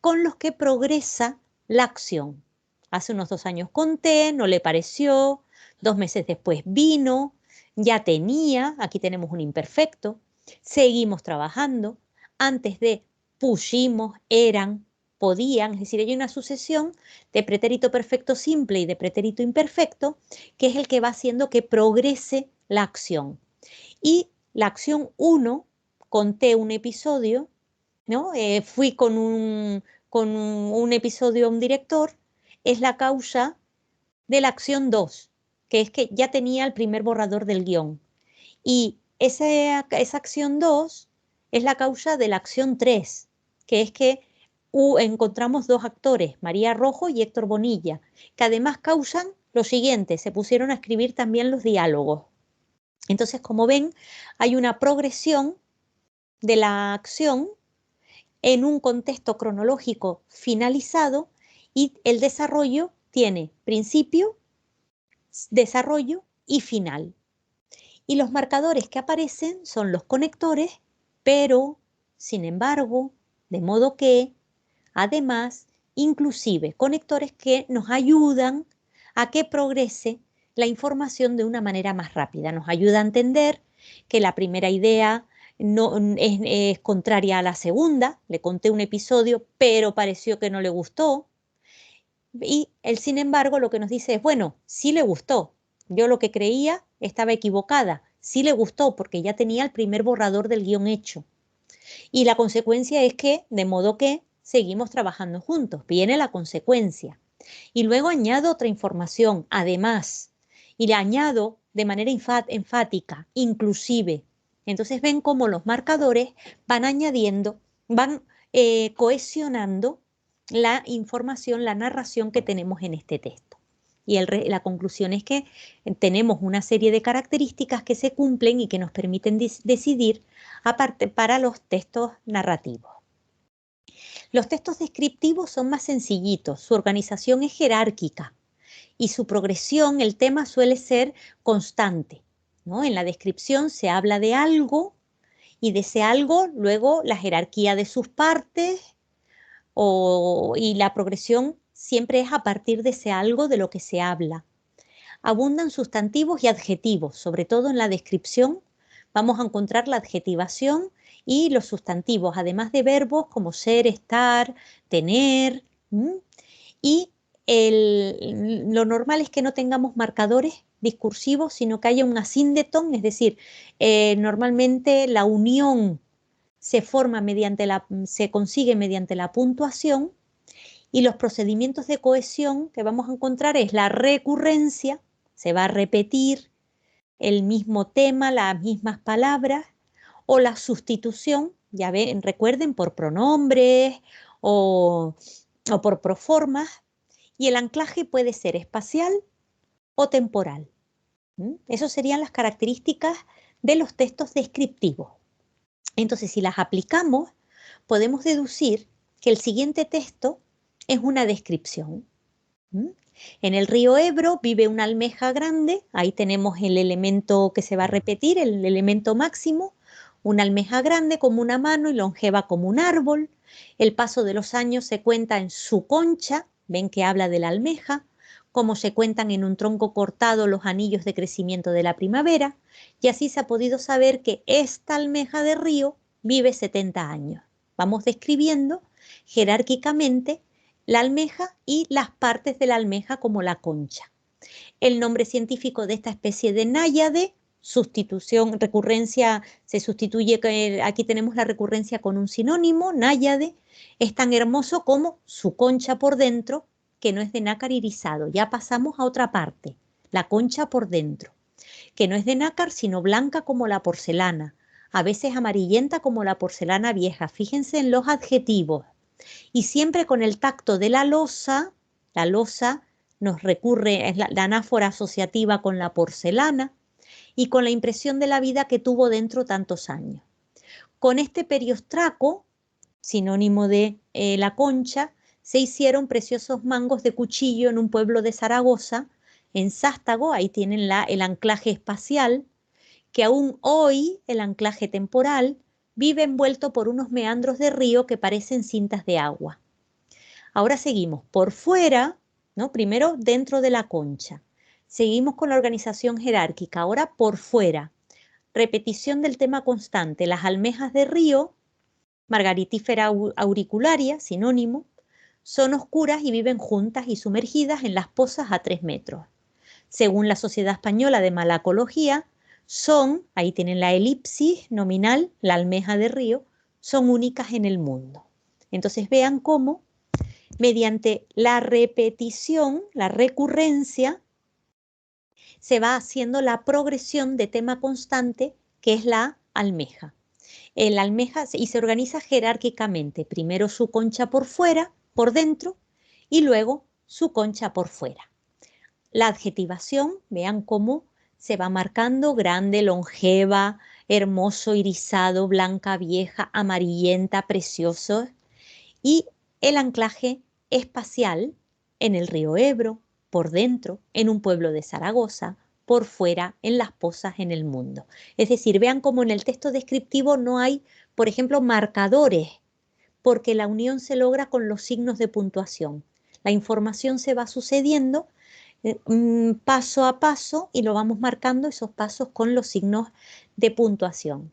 [SPEAKER 1] con los que progresa la acción. Hace unos 2 años conté, no le pareció, 2 meses después vino, ya tenía, aquí tenemos un imperfecto, seguimos trabajando, antes de pusimos, eran, podían, es decir, hay una sucesión de pretérito perfecto simple y de pretérito imperfecto, que es el que va haciendo que progrese la acción. Y la acción 1, conté un episodio, ¿no? Fui con un episodio a un director, es la causa de la acción 2, que es que ya tenía el primer borrador del guión. Y esa acción 2 es la causa de la acción 3, que es que encontramos 2 actores, María Rojo y Héctor Bonilla, que además causan lo siguiente, se pusieron a escribir también los diálogos. Entonces, como ven, hay una progresión de la acción en un contexto cronológico finalizado y el desarrollo tiene principio, desarrollo y final. Y los marcadores que aparecen son los conectores, pero, sin embargo, de modo que, además, inclusive conectores que nos ayudan a que progrese la información de una manera más rápida. Nos ayuda a entender que la primera idea no, es contraria a la segunda. Le conté un episodio, pero pareció que no le gustó. Y sin embargo, lo que nos dice es, bueno, sí le gustó. Yo lo que creía estaba equivocada. Sí le gustó porque ya tenía el primer borrador del guión hecho. Y la consecuencia es que, de modo que seguimos trabajando juntos. Viene la consecuencia. Y luego añado otra información, además, y le añado de manera enfática, inclusive. Entonces ven cómo los marcadores van añadiendo, van cohesionando la información, la narración que tenemos en este texto. Y la conclusión es que tenemos una serie de características que se cumplen y que nos permiten decidir aparte para los textos narrativos. Los textos descriptivos son más sencillitos, su organización es jerárquica y su progresión, el tema suele ser constante, ¿no? En la descripción se habla de algo y de ese algo luego la jerarquía de sus partes y la progresión siempre es a partir de ese algo de lo que se habla. Abundan sustantivos y adjetivos, sobre todo en la descripción vamos a encontrar la adjetivación y los sustantivos, además de verbos como ser, estar, tener. Y lo normal es que no tengamos marcadores discursivos, sino que haya un asíndeton, es decir, normalmente la unión se consigue mediante la puntuación, y los procedimientos de cohesión que vamos a encontrar es la recurrencia, se va a repetir el mismo tema, las mismas palabras, o la sustitución, ya ven, recuerden, por pronombres o por proformas, y el anclaje puede ser espacial o temporal. Esas serían las características de los textos descriptivos. Entonces, si las aplicamos, podemos deducir que el siguiente texto es una descripción. En el río Ebro vive una almeja grande, ahí tenemos el elemento que se va a repetir, el elemento máximo, una almeja grande como una mano y longeva como un árbol. El paso de los años se cuenta en su concha, ven que habla de la almeja, como se cuentan en un tronco cortado los anillos de crecimiento de la primavera, y así se ha podido saber que esta almeja de río vive 70 años. Vamos describiendo jerárquicamente la almeja y las partes de la almeja como la concha. El nombre científico de esta especie de náyade, sustitución, recurrencia, se sustituye, aquí tenemos la recurrencia con un sinónimo, náyade, es tan hermoso como su concha por dentro, que no es de nácar irisado. Ya pasamos a otra parte, la concha por dentro, que no es de nácar sino blanca como la porcelana, a veces amarillenta como la porcelana vieja. Fíjense en los adjetivos. Y siempre con el tacto de la losa nos recurre, es la anáfora asociativa con la porcelana y con la impresión de la vida que tuvo dentro tantos años. Con este periostraco, sinónimo de la concha, se hicieron preciosos mangos de cuchillo en un pueblo de Zaragoza, en Sástago, ahí tienen el anclaje espacial, que aún hoy el anclaje temporal vive envuelto por unos meandros de río que parecen cintas de agua. Ahora seguimos por fuera, ¿no? Primero dentro de la concha. Seguimos con la organización jerárquica. Ahora por fuera. Repetición del tema constante. Las almejas de río, Margaritifera auricularia, sinónimo, son oscuras y viven juntas y sumergidas en las pozas a 3 metros. Según la Sociedad Española de Malacología, ahí tienen la elipsis nominal, la almeja de río, son únicas en el mundo. Entonces vean cómo mediante la repetición, la recurrencia, se va haciendo la progresión de tema constante, que es la almeja. La almeja y se organiza jerárquicamente, primero su concha por fuera, por dentro, y luego su concha por fuera. La adjetivación, vean cómo se va marcando: grande, longeva, hermoso, irisado, blanca, vieja, amarillenta, precioso. Y el anclaje espacial en el río Ebro, por dentro, en un pueblo de Zaragoza, por fuera, en las pozas en el mundo. Es decir, vean cómo en el texto descriptivo no hay, por ejemplo, marcadores, porque la unión se logra con los signos de puntuación. La información se va sucediendo paso a paso y lo vamos marcando esos pasos con los signos de puntuación.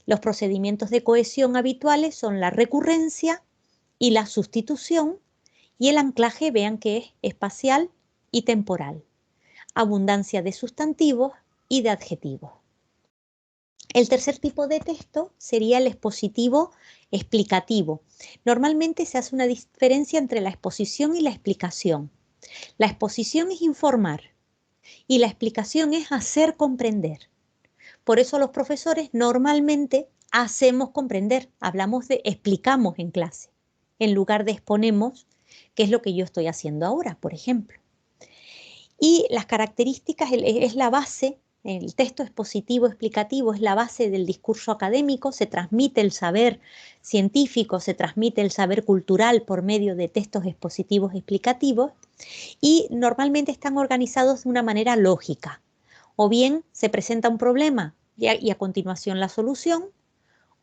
[SPEAKER 1] Los procedimientos de cohesión habituales son la recurrencia y la sustitución, y el anclaje, vean que es espacial y temporal. Abundancia de sustantivos y de adjetivos. El tercer tipo de texto sería el expositivo explicativo. Normalmente se hace una diferencia entre la exposición y la explicación. La exposición es informar y la explicación es hacer comprender. Por eso los profesores normalmente hacemos comprender, explicamos en clase, en lugar de exponemos, que es lo que yo estoy haciendo ahora, por ejemplo. Y las características es la base, el texto expositivo explicativo es la base del discurso académico, se transmite el saber científico, se transmite el saber cultural por medio de textos expositivos explicativos y normalmente están organizados de una manera lógica. O bien se presenta un problema y a continuación la solución,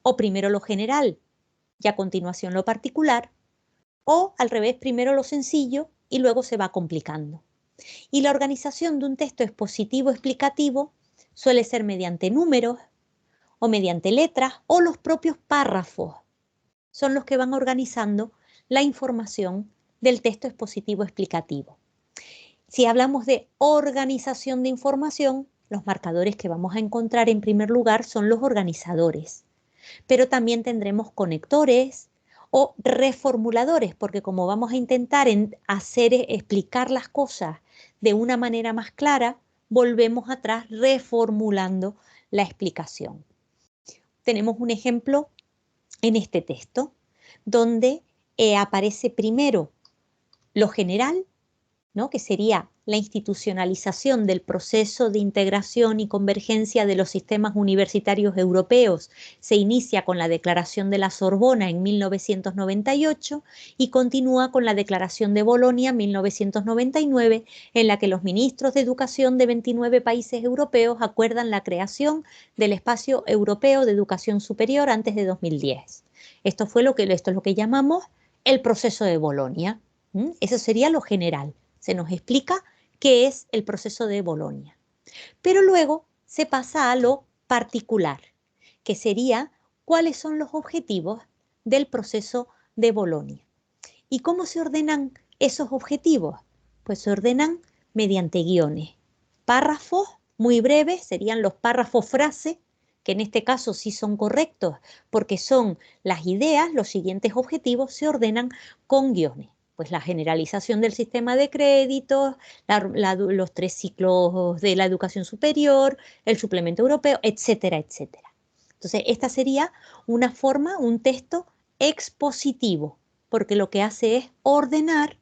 [SPEAKER 1] o primero lo general y a continuación lo particular, o al revés, primero lo sencillo y luego se va complicando. Y la organización de un texto expositivo explicativo suele ser mediante números o mediante letras o los propios párrafos. Son los que van organizando la información del texto expositivo explicativo. Si hablamos de organización de información, los marcadores que vamos a encontrar en primer lugar son los organizadores. Pero también tendremos conectores o reformuladores, porque como vamos a intentar explicar las cosas de una manera más clara, volvemos atrás reformulando la explicación. Tenemos un ejemplo en este texto, donde aparece primero lo general, ¿no? Que sería la institucionalización del proceso de integración y convergencia de los sistemas universitarios europeos. Se inicia con la Declaración de la Sorbona en 1998 y continúa con la Declaración de Bolonia en 1999, en la que los ministros de educación de 29 países europeos acuerdan la creación del Espacio Europeo de Educación Superior antes de 2010. Esto es lo que llamamos el proceso de Bolonia. Eso sería lo general. Se nos explica qué es el proceso de Bolonia. Pero luego se pasa a lo particular, que sería cuáles son los objetivos del proceso de Bolonia. ¿Y cómo se ordenan esos objetivos? Pues se ordenan mediante guiones. Párrafos muy breves, serían los párrafos frase, que en este caso sí son correctos, porque son las ideas, los siguientes objetivos se ordenan con guiones. Pues la generalización del sistema de créditos, los 3 ciclos de la educación superior, el suplemento europeo, etcétera, etcétera. Entonces, esta sería una forma, un texto expositivo, porque lo que hace es ordenar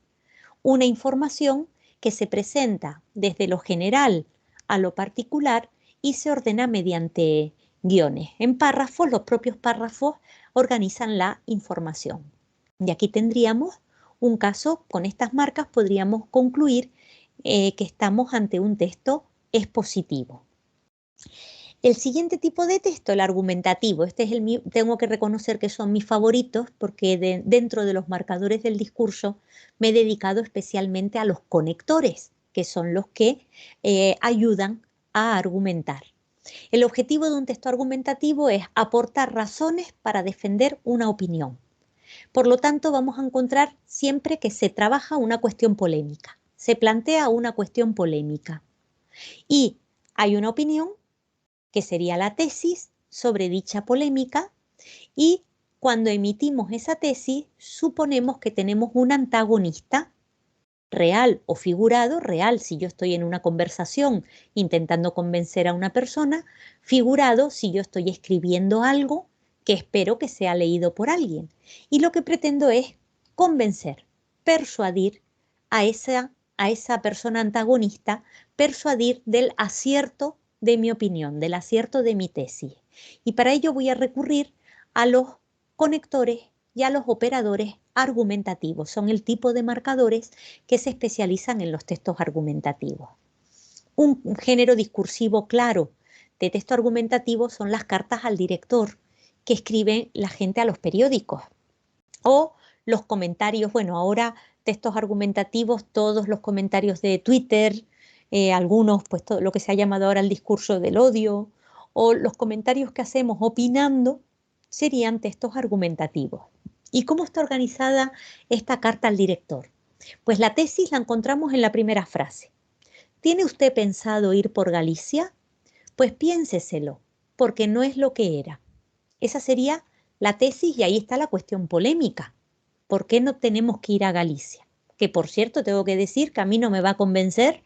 [SPEAKER 1] una información que se presenta desde lo general a lo particular y se ordena mediante guiones. En párrafos, los propios párrafos organizan la información. Y aquí tendríamos un caso, con estas marcas podríamos concluir que estamos ante un texto expositivo. El siguiente tipo de texto, el argumentativo, tengo que reconocer que son mis favoritos porque dentro de los marcadores del discurso me he dedicado especialmente a los conectores, que son los que ayudan a argumentar. El objetivo de un texto argumentativo es aportar razones para defender una opinión. Por lo tanto, vamos a encontrar siempre que se trabaja una cuestión polémica, se plantea una cuestión polémica y hay una opinión que sería la tesis sobre dicha polémica y cuando emitimos esa tesis suponemos que tenemos un antagonista real o figurado, real si yo estoy en una conversación intentando convencer a una persona, figurado si yo estoy escribiendo algo que espero que sea leído por alguien. Y lo que pretendo es convencer, persuadir a esa persona antagonista, persuadir del acierto de mi opinión, del acierto de mi tesis. Y para ello voy a recurrir a los conectores y a los operadores argumentativos. Son el tipo de marcadores que se especializan en los textos argumentativos. Un género discursivo claro de texto argumentativo son las cartas al director que escribe la gente a los periódicos o los comentarios, bueno, ahora textos argumentativos, todos los comentarios de Twitter, algunos, pues todo lo que se ha llamado ahora el discurso del odio, o los comentarios que hacemos opinando, serían textos argumentativos. ¿Y cómo está organizada esta carta al director? Pues la tesis la encontramos en la primera frase. ¿Tiene usted pensado ir por Galicia? Pues piénseselo. porque no es lo que era. Esa sería la tesis y ahí está la cuestión polémica. ¿Por qué no tenemos que ir a Galicia? Que por cierto tengo que decir que a mí no me va a convencer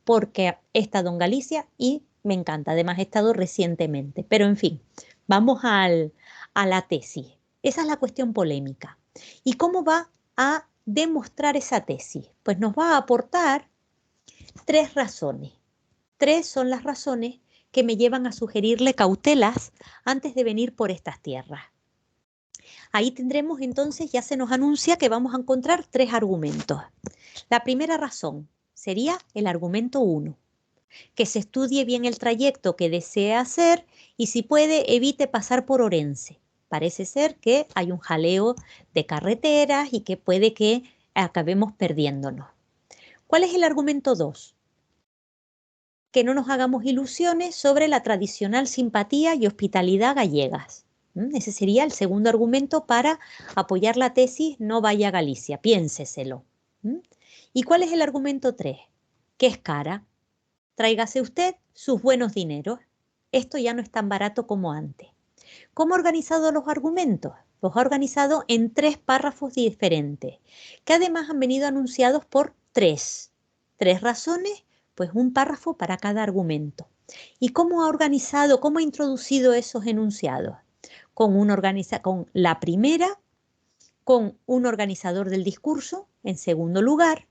[SPEAKER 1] porque he estado en Galicia y me encanta. Además he estado recientemente. Pero en fin, vamos a la tesis. Esa es la cuestión polémica. ¿Y cómo va a demostrar esa tesis? Pues nos va a aportar 3 razones. 3 son las razones que me llevan a sugerirle cautelas antes de venir por estas tierras. Ahí tendremos entonces, ya se nos anuncia que vamos a encontrar 3 argumentos. La primera razón sería el argumento 1, que se estudie bien el trayecto que desea hacer y si puede evite pasar por Orense. Parece ser que hay un jaleo de carreteras y que puede que acabemos perdiéndonos. ¿Cuál es el argumento 2? Que no nos hagamos ilusiones sobre la tradicional simpatía y hospitalidad gallegas. Ese sería el segundo argumento para apoyar la tesis no vaya a Galicia, piénseselo. ¿Y cuál es el argumento 3? Que es cara. Tráigase usted sus buenos dineros. Esto ya no es tan barato como antes. ¿Cómo ha organizado los argumentos? Los ha organizado en 3 párrafos diferentes, que además han venido anunciados por 3 razones, pues un párrafo para cada argumento. ¿Y cómo ha organizado, cómo ha introducido esos enunciados? Con la primera, con un organizador del discurso, en segundo lugar,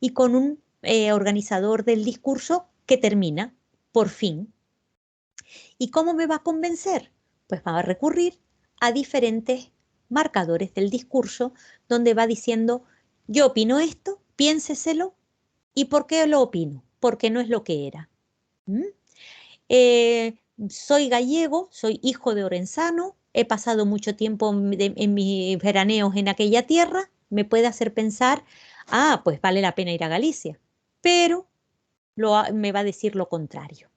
[SPEAKER 1] y con un organizador del discurso que termina, por fin. ¿Y cómo me va a convencer? Pues va a recurrir a diferentes marcadores del discurso donde va diciendo, yo opino esto, piénseselo, ¿y por qué lo opino? Porque no es lo que era. Soy gallego, soy hijo de orensano, he pasado mucho tiempo en mis veraneos en aquella tierra, me puede hacer pensar, pues vale la pena ir a Galicia, pero me va a decir lo contrario.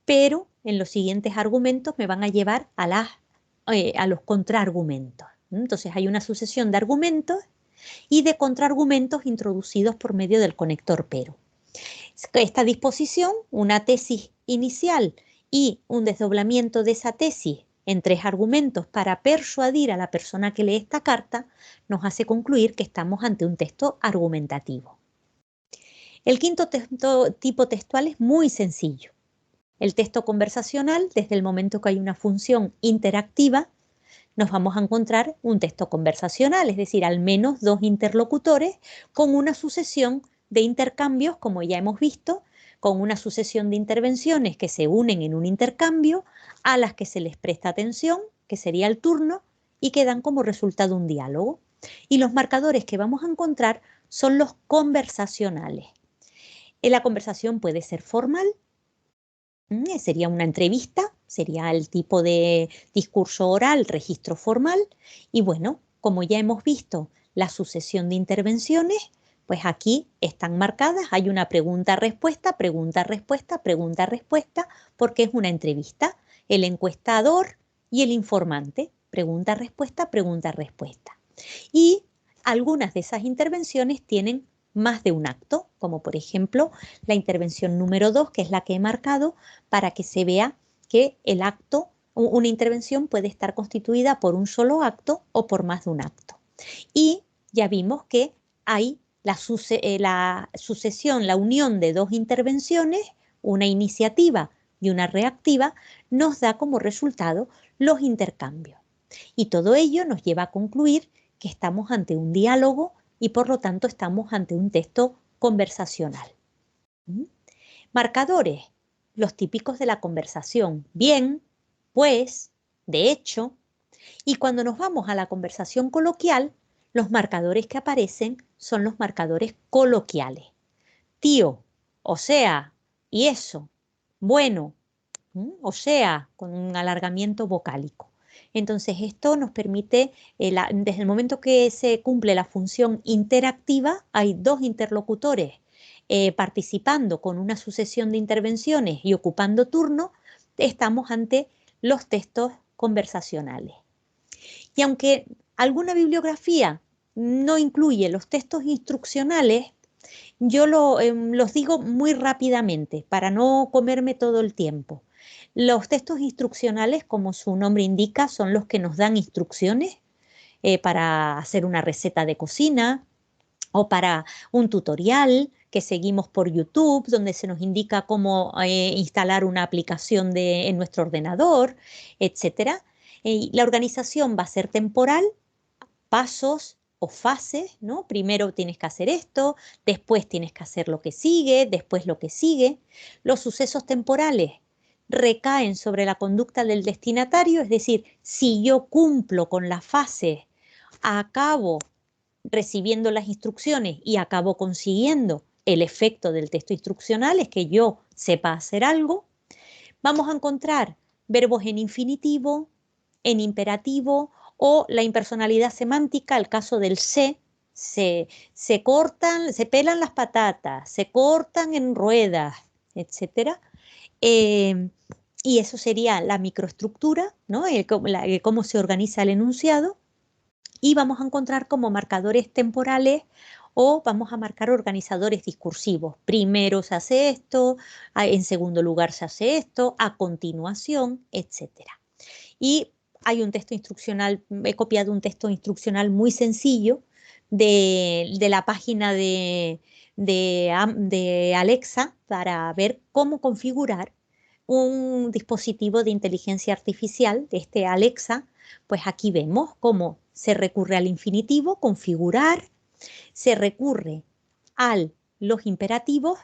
[SPEAKER 1] Pero en los siguientes argumentos me van a llevar a los contraargumentos. Entonces hay una sucesión de argumentos y de contraargumentos introducidos por medio del conector pero. Esta disposición, una tesis inicial y un desdoblamiento de esa tesis en 3 argumentos para persuadir a la persona que lee esta carta, nos hace concluir que estamos ante un texto argumentativo. El quinto tipo textual es muy sencillo. El texto conversacional, desde el momento que hay una función interactiva, nos vamos a encontrar un texto conversacional, es decir, al menos 2 interlocutores con una sucesión de intercambios, como ya hemos visto, con una sucesión de intervenciones que se unen en un intercambio, a las que se les presta atención, que sería el turno, y que dan como resultado un diálogo. Y los marcadores que vamos a encontrar son los conversacionales. La conversación puede ser formal, sería una entrevista, sería el tipo de discurso oral, registro formal, y bueno, como ya hemos visto, la sucesión de intervenciones, pues aquí están marcadas, hay una pregunta-respuesta, pregunta-respuesta, pregunta-respuesta, porque es una entrevista, el encuestador y el informante, pregunta-respuesta, pregunta-respuesta. Y algunas de esas intervenciones tienen más de un acto, como por ejemplo la intervención número 2, que es la que he marcado, para que se vea que el acto, una intervención puede estar constituida por un solo acto o por más de un acto. Y ya vimos que hay la sucesión, la unión de 2 intervenciones, una iniciativa y una reactiva, nos da como resultado los intercambios. Y todo ello nos lleva a concluir que estamos ante un diálogo y por lo tanto estamos ante un texto conversacional. Marcadores, los típicos de la conversación. Bien, pues, de hecho. Y cuando nos vamos a la conversación coloquial, los marcadores que aparecen son los marcadores coloquiales. Tío, o sea, y eso, bueno, o sea, con un alargamiento vocálico. Entonces esto nos permite, desde el momento que se cumple la función interactiva, hay 2 interlocutores participando con una sucesión de intervenciones y ocupando turno, estamos ante los textos conversacionales. Y aunque alguna bibliografía no incluye los textos instruccionales, yo los digo muy rápidamente para no comerme todo el tiempo. Los textos instruccionales, como su nombre indica, son los que nos dan instrucciones para hacer una receta de cocina o para un tutorial que seguimos por YouTube, donde se nos indica cómo instalar una aplicación en nuestro ordenador, etcétera. La organización va a ser temporal, pasos o fases, ¿no? Primero tienes que hacer esto, después tienes que hacer lo que sigue, después lo que sigue. Los sucesos temporales recaen sobre la conducta del destinatario, es decir, si yo cumplo con la fase, acabo recibiendo las instrucciones y acabo consiguiendo el efecto del texto instruccional, es que yo sepa hacer algo. Vamos a encontrar verbos en infinitivo, en imperativo o la impersonalidad semántica, el caso del se cortan, se pelan las patatas, se cortan en ruedas, etc. Y eso sería la microestructura, ¿no? Cómo se organiza el enunciado. Y vamos a encontrar como marcadores temporales o vamos a marcar organizadores discursivos. Primero se hace esto, en segundo lugar se hace esto, a continuación, etc. Y hay un texto instruccional, he copiado un texto instruccional muy sencillo de la página de Alexa para ver cómo configurar un dispositivo de inteligencia artificial de este Alexa. Pues aquí vemos cómo se recurre al infinitivo, configurar, se recurre a los imperativos,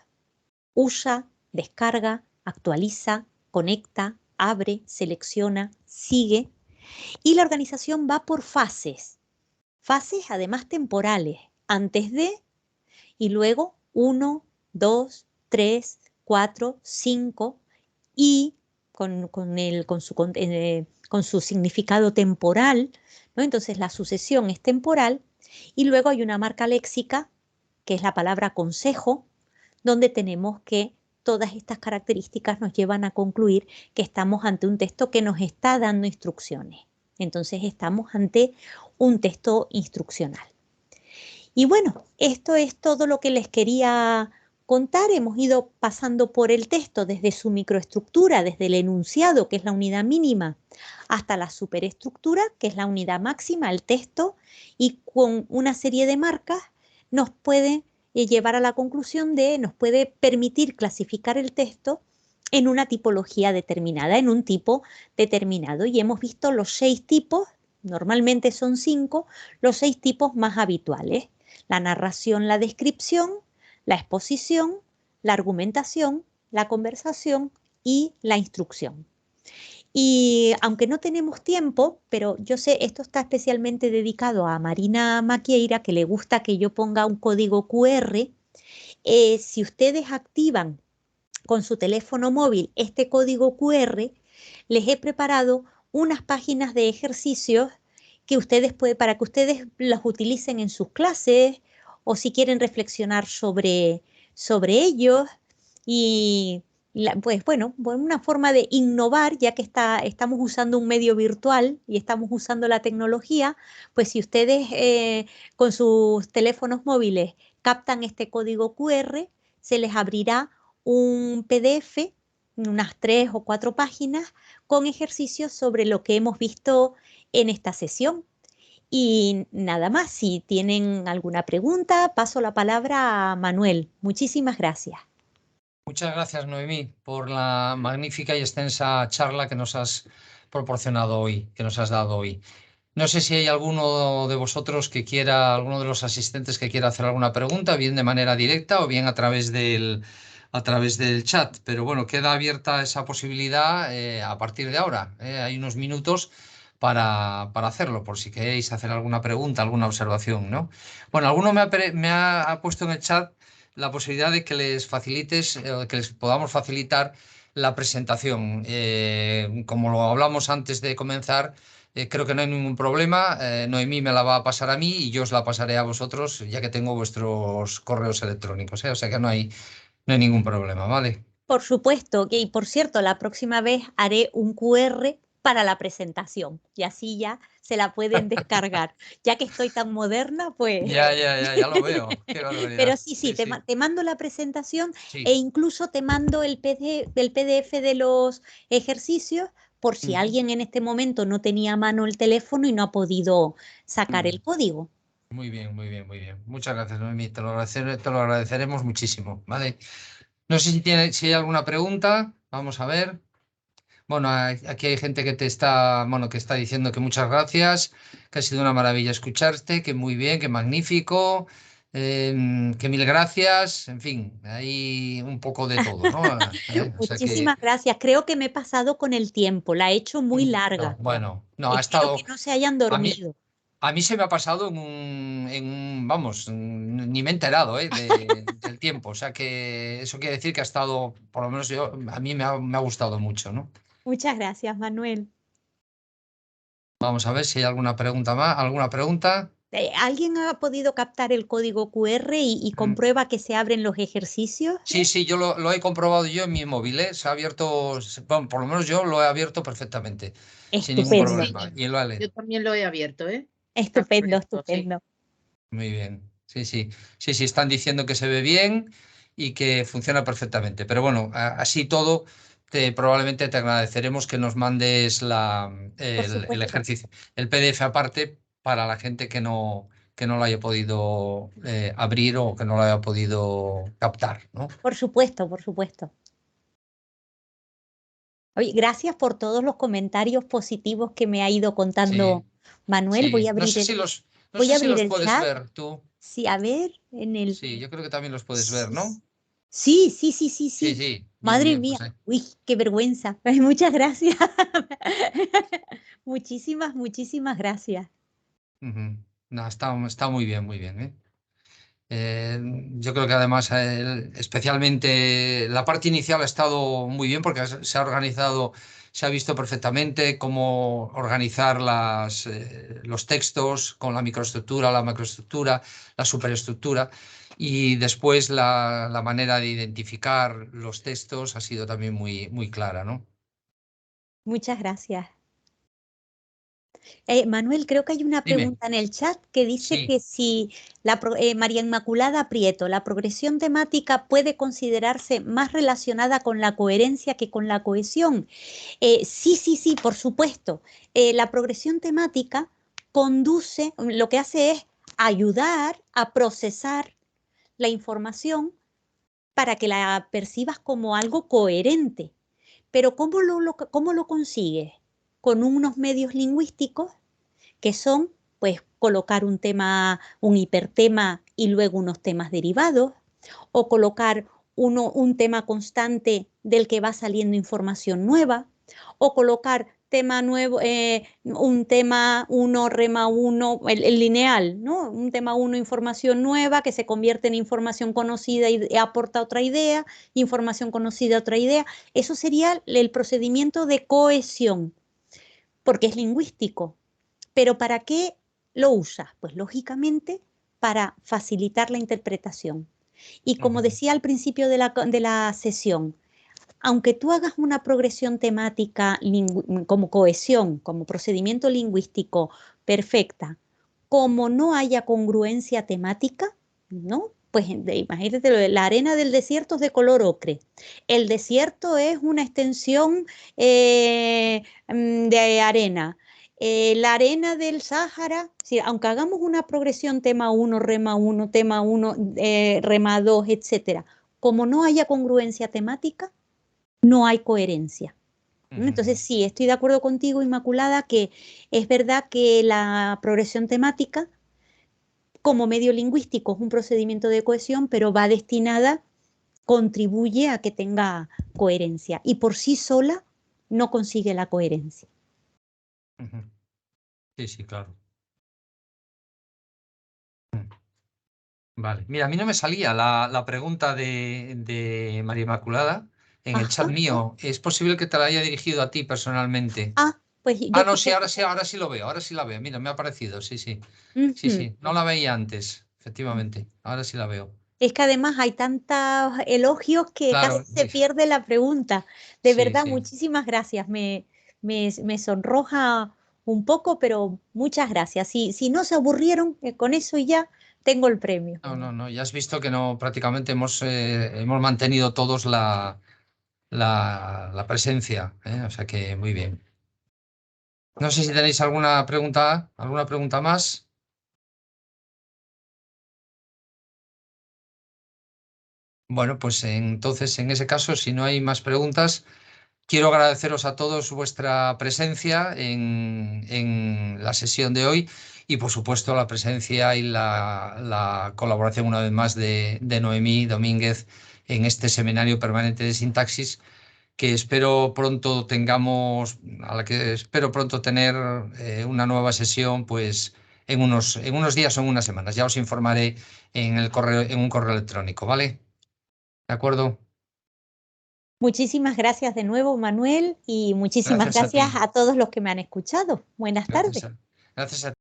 [SPEAKER 1] usa, descarga, actualiza, conecta, abre, selecciona, sigue. Y la organización va por fases, fases además temporales, antes de y luego 1, 2, 3, 4, 5 y con su significado temporal, ¿no? Entonces la sucesión es temporal y luego hay una marca léxica, que es la palabra consejo, donde tenemos que todas estas características nos llevan a concluir que estamos ante un texto que nos está dando instrucciones. Entonces estamos ante un texto instruccional. Y bueno, esto es todo lo que les quería contar. Hemos ido pasando por el texto desde su microestructura, desde el enunciado, que es la unidad mínima, hasta la superestructura, que es la unidad máxima, el texto, y con una serie de marcas nos puede llevar a la conclusión nos puede permitir clasificar el texto en una tipología determinada, en un tipo determinado. Y hemos visto los 6 tipos, normalmente son 5, los 6 tipos más habituales: la narración, la descripción, la exposición, la argumentación, la conversación y la instrucción. Y aunque no tenemos tiempo, pero yo sé, esto está especialmente dedicado a Marina Maquieira, que le gusta que yo ponga un código QR. Si ustedes activan con su teléfono móvil este código QR, les he preparado unas páginas de ejercicios que para que ustedes los utilicen en sus clases o si quieren reflexionar sobre ellos. Y pues bueno, una forma de innovar, ya que estamos usando un medio virtual y estamos usando la tecnología, pues si ustedes con sus teléfonos móviles captan este código QR, se les abrirá un PDF, unas 3 o 4 páginas, con ejercicios sobre lo que hemos visto en esta sesión. Y nada más, si tienen alguna pregunta, paso la palabra a Manuel. Muchísimas gracias.
[SPEAKER 2] Muchas gracias, Noemí, por la magnífica y extensa charla que nos has proporcionado hoy, que nos has dado hoy. No sé si hay alguno de vosotros que quiera, alguno de los asistentes que quiera hacer alguna pregunta, bien de manera directa o bien a través del chat. Pero bueno, queda abierta esa posibilidad a partir de ahora. Hay unos minutos para hacerlo, por si queréis hacer alguna pregunta, alguna observación, ¿no? Bueno, alguno ha puesto en el chat la posibilidad de que les facilites, que les podamos facilitar la presentación. Como lo hablamos antes de comenzar, creo que no hay ningún problema. Noemí me la va a pasar a mí y yo os la pasaré a vosotros, ya que tengo vuestros correos electrónicos, ¿eh? O sea que no hay ningún problema, ¿vale?
[SPEAKER 1] Por supuesto, y por cierto, la próxima vez haré un QR para la presentación y así ya se la pueden descargar. Ya que estoy tan moderna, pues...
[SPEAKER 2] Ya lo veo. Qué
[SPEAKER 1] Pero
[SPEAKER 2] barbaridad.
[SPEAKER 1] sí,
[SPEAKER 2] Sí, sí,
[SPEAKER 1] te mando la presentación e
[SPEAKER 2] sí.
[SPEAKER 1] incluso te mando el PDF de los ejercicios por si
[SPEAKER 2] Ujú,
[SPEAKER 1] alguien en este momento no tenía a mano el teléfono y no ha podido sacar
[SPEAKER 2] ujú.
[SPEAKER 1] el código.
[SPEAKER 2] Muy bien, muy bien, muy bien. Muchas gracias, Noemí. Te lo agradeceremos muchísimo. ¿Vale? No sé si hay alguna pregunta. Vamos a ver. Bueno, aquí hay gente que que está diciendo que muchas gracias, que ha sido una maravilla escucharte, que muy bien, que magnífico, que mil gracias, en fin, hay un poco de todo, ¿no? O sea que,
[SPEAKER 1] Muchísimas gracias. Creo que me he pasado con el tiempo. La he hecho muy
[SPEAKER 2] no,
[SPEAKER 1] larga.
[SPEAKER 2] bueno, no, ha
[SPEAKER 1] Espero que
[SPEAKER 2] estado,
[SPEAKER 1] no se hayan
[SPEAKER 2] a mí,
[SPEAKER 1] dormido.
[SPEAKER 2] a mí se me ha pasado vamos, ni me he enterado, del tiempo, o sea que eso quiere decir que ha estado, por lo menos a mí me ha gustado mucho, ¿no?
[SPEAKER 1] Muchas gracias, Manuel.
[SPEAKER 2] Vamos a ver si hay alguna pregunta más. ¿Alguna pregunta?
[SPEAKER 1] ¿Alguien ha podido captar el código QR y
[SPEAKER 2] Mm,
[SPEAKER 1] comprueba que se abren los ejercicios?
[SPEAKER 2] Sí, sí, yo lo he comprobado yo en mi móvil, ¿eh? Se ha abierto, bueno, por lo menos yo lo he abierto perfectamente, sin ningún
[SPEAKER 1] Estupendo,
[SPEAKER 3] Sí,
[SPEAKER 2] problema. Y lo ha leído.
[SPEAKER 3] yo también lo he abierto, ¿eh? Está
[SPEAKER 1] estupendo,
[SPEAKER 3] correcto, sí.
[SPEAKER 1] estupendo.
[SPEAKER 2] Muy bien. Sí, sí. Sí, sí, están diciendo que se ve bien y que funciona perfectamente. Pero bueno, así todo, probablemente te agradeceremos que nos mandes
[SPEAKER 1] Por
[SPEAKER 2] el
[SPEAKER 1] supuesto,
[SPEAKER 2] ejercicio, el PDF aparte para la gente que no lo haya podido abrir o que no lo haya podido captar, ¿no?
[SPEAKER 1] por supuesto, por supuesto. Oye, gracias por todos los comentarios positivos que me ha ido contando
[SPEAKER 2] Sí,
[SPEAKER 1] Manuel.
[SPEAKER 2] sí. No
[SPEAKER 1] Voy
[SPEAKER 2] sé
[SPEAKER 1] a
[SPEAKER 2] si
[SPEAKER 1] abrir
[SPEAKER 2] los
[SPEAKER 1] el
[SPEAKER 2] puedes
[SPEAKER 1] chat.
[SPEAKER 2] ver tú.
[SPEAKER 1] Sí, a ver, en el...
[SPEAKER 2] Sí, yo creo que también los puedes ver, ¿no?
[SPEAKER 1] Sí, sí, sí, sí,
[SPEAKER 2] Sí,
[SPEAKER 1] sí.
[SPEAKER 2] sí. Bien,
[SPEAKER 1] Madre
[SPEAKER 2] bien,
[SPEAKER 1] mía.
[SPEAKER 2] pues ahí.
[SPEAKER 1] Uy, qué vergüenza. Ay, muchas gracias. Muchísimas, muchísimas gracias.
[SPEAKER 2] Ujú. No, está muy bien, muy bien, ¿eh? Yo creo que además, especialmente la parte inicial ha estado muy bien porque se ha organizado, se ha visto perfectamente cómo organizar los textos con la microestructura, la macroestructura, la superestructura y después la manera de identificar los textos ha sido también muy, muy clara, ¿no?
[SPEAKER 1] Muchas gracias. Manuel, creo que hay una
[SPEAKER 2] Dime.
[SPEAKER 1] pregunta en el chat que dice
[SPEAKER 2] Sí.
[SPEAKER 1] que si María Inmaculada Prieto, la progresión temática puede considerarse más relacionada con la coherencia que con la cohesión. Sí, sí, sí, por supuesto. La progresión temática conduce, lo que hace es ayudar a procesar la información para que la percibas como algo coherente. Pero cómo lo consigues? Con unos medios lingüísticos que son, pues, colocar un tema, un hipertema y luego unos temas derivados, o colocar un tema constante del que va saliendo información nueva, o colocar tema nuevo, un tema uno rema uno el lineal, ¿no? Un tema uno información nueva que se convierte en información conocida y aporta otra idea, información conocida, otra idea. Eso sería el procedimiento de cohesión, porque es lingüístico. Pero ¿para qué lo usas? Pues lógicamente para facilitar la interpretación. Y como
[SPEAKER 2] Ujú,
[SPEAKER 1] decía al principio de la sesión, aunque tú hagas una progresión temática como cohesión, como procedimiento lingüístico perfecta, como no haya congruencia temática, ¿no? Pues imagínate, la arena del desierto es de color ocre. El desierto es una extensión de arena. La arena del Sáhara, sí, aunque hagamos una progresión tema 1, rema 2, etcétera, como no haya congruencia temática, no hay coherencia.
[SPEAKER 2] ujú,
[SPEAKER 1] Entonces, sí, estoy de acuerdo contigo, Inmaculada, que es verdad que la progresión temática, como medio lingüístico, es un procedimiento de cohesión, pero va destinada, contribuye a que tenga coherencia y por sí sola no consigue la coherencia.
[SPEAKER 2] ujú. Sí, sí, claro. Vale, mira, a mí no me salía la pregunta de María Inmaculada en el chat
[SPEAKER 1] Ajá.
[SPEAKER 2] mío. ¿Es posible que te la haya dirigido a ti personalmente?
[SPEAKER 1] Ah, pues
[SPEAKER 2] Ah,
[SPEAKER 1] yo
[SPEAKER 2] no,
[SPEAKER 1] creo
[SPEAKER 2] sí,
[SPEAKER 1] que...
[SPEAKER 2] ahora sí lo veo, ahora sí la veo. Mira, me ha aparecido, sí, sí. Sí,
[SPEAKER 1] Ujú.
[SPEAKER 2] sí, no la veía antes, efectivamente. Ahora sí la veo.
[SPEAKER 1] Es que además hay tantos elogios que casi
[SPEAKER 2] Claro,
[SPEAKER 1] se pierde la pregunta. De
[SPEAKER 2] sí,
[SPEAKER 1] verdad,
[SPEAKER 2] sí.
[SPEAKER 1] muchísimas gracias. me sonroja un poco, pero muchas gracias. Si no se aburrieron, con eso ya tengo el premio.
[SPEAKER 2] No, ya has visto que no, prácticamente hemos mantenido todos la presencia, o sea que muy bien. No sé si tenéis alguna pregunta más. Bueno, pues entonces, en ese caso, si no hay más preguntas, quiero agradeceros a todos vuestra presencia en la sesión de hoy y, por supuesto, la presencia y la colaboración una vez más de Noemí Domínguez en este seminario permanente de sintaxis que espero pronto tengamos, a la que espero pronto tener una nueva sesión, pues en unos días o en unas semanas. Ya os informaré en un correo electrónico, ¿vale? ¿De acuerdo?
[SPEAKER 1] Muchísimas gracias de nuevo, Manuel, y muchísimas
[SPEAKER 2] Gracias a
[SPEAKER 1] gracias
[SPEAKER 2] ti.
[SPEAKER 1] a todos los que me han escuchado. Buenas tardes.
[SPEAKER 2] Gracias a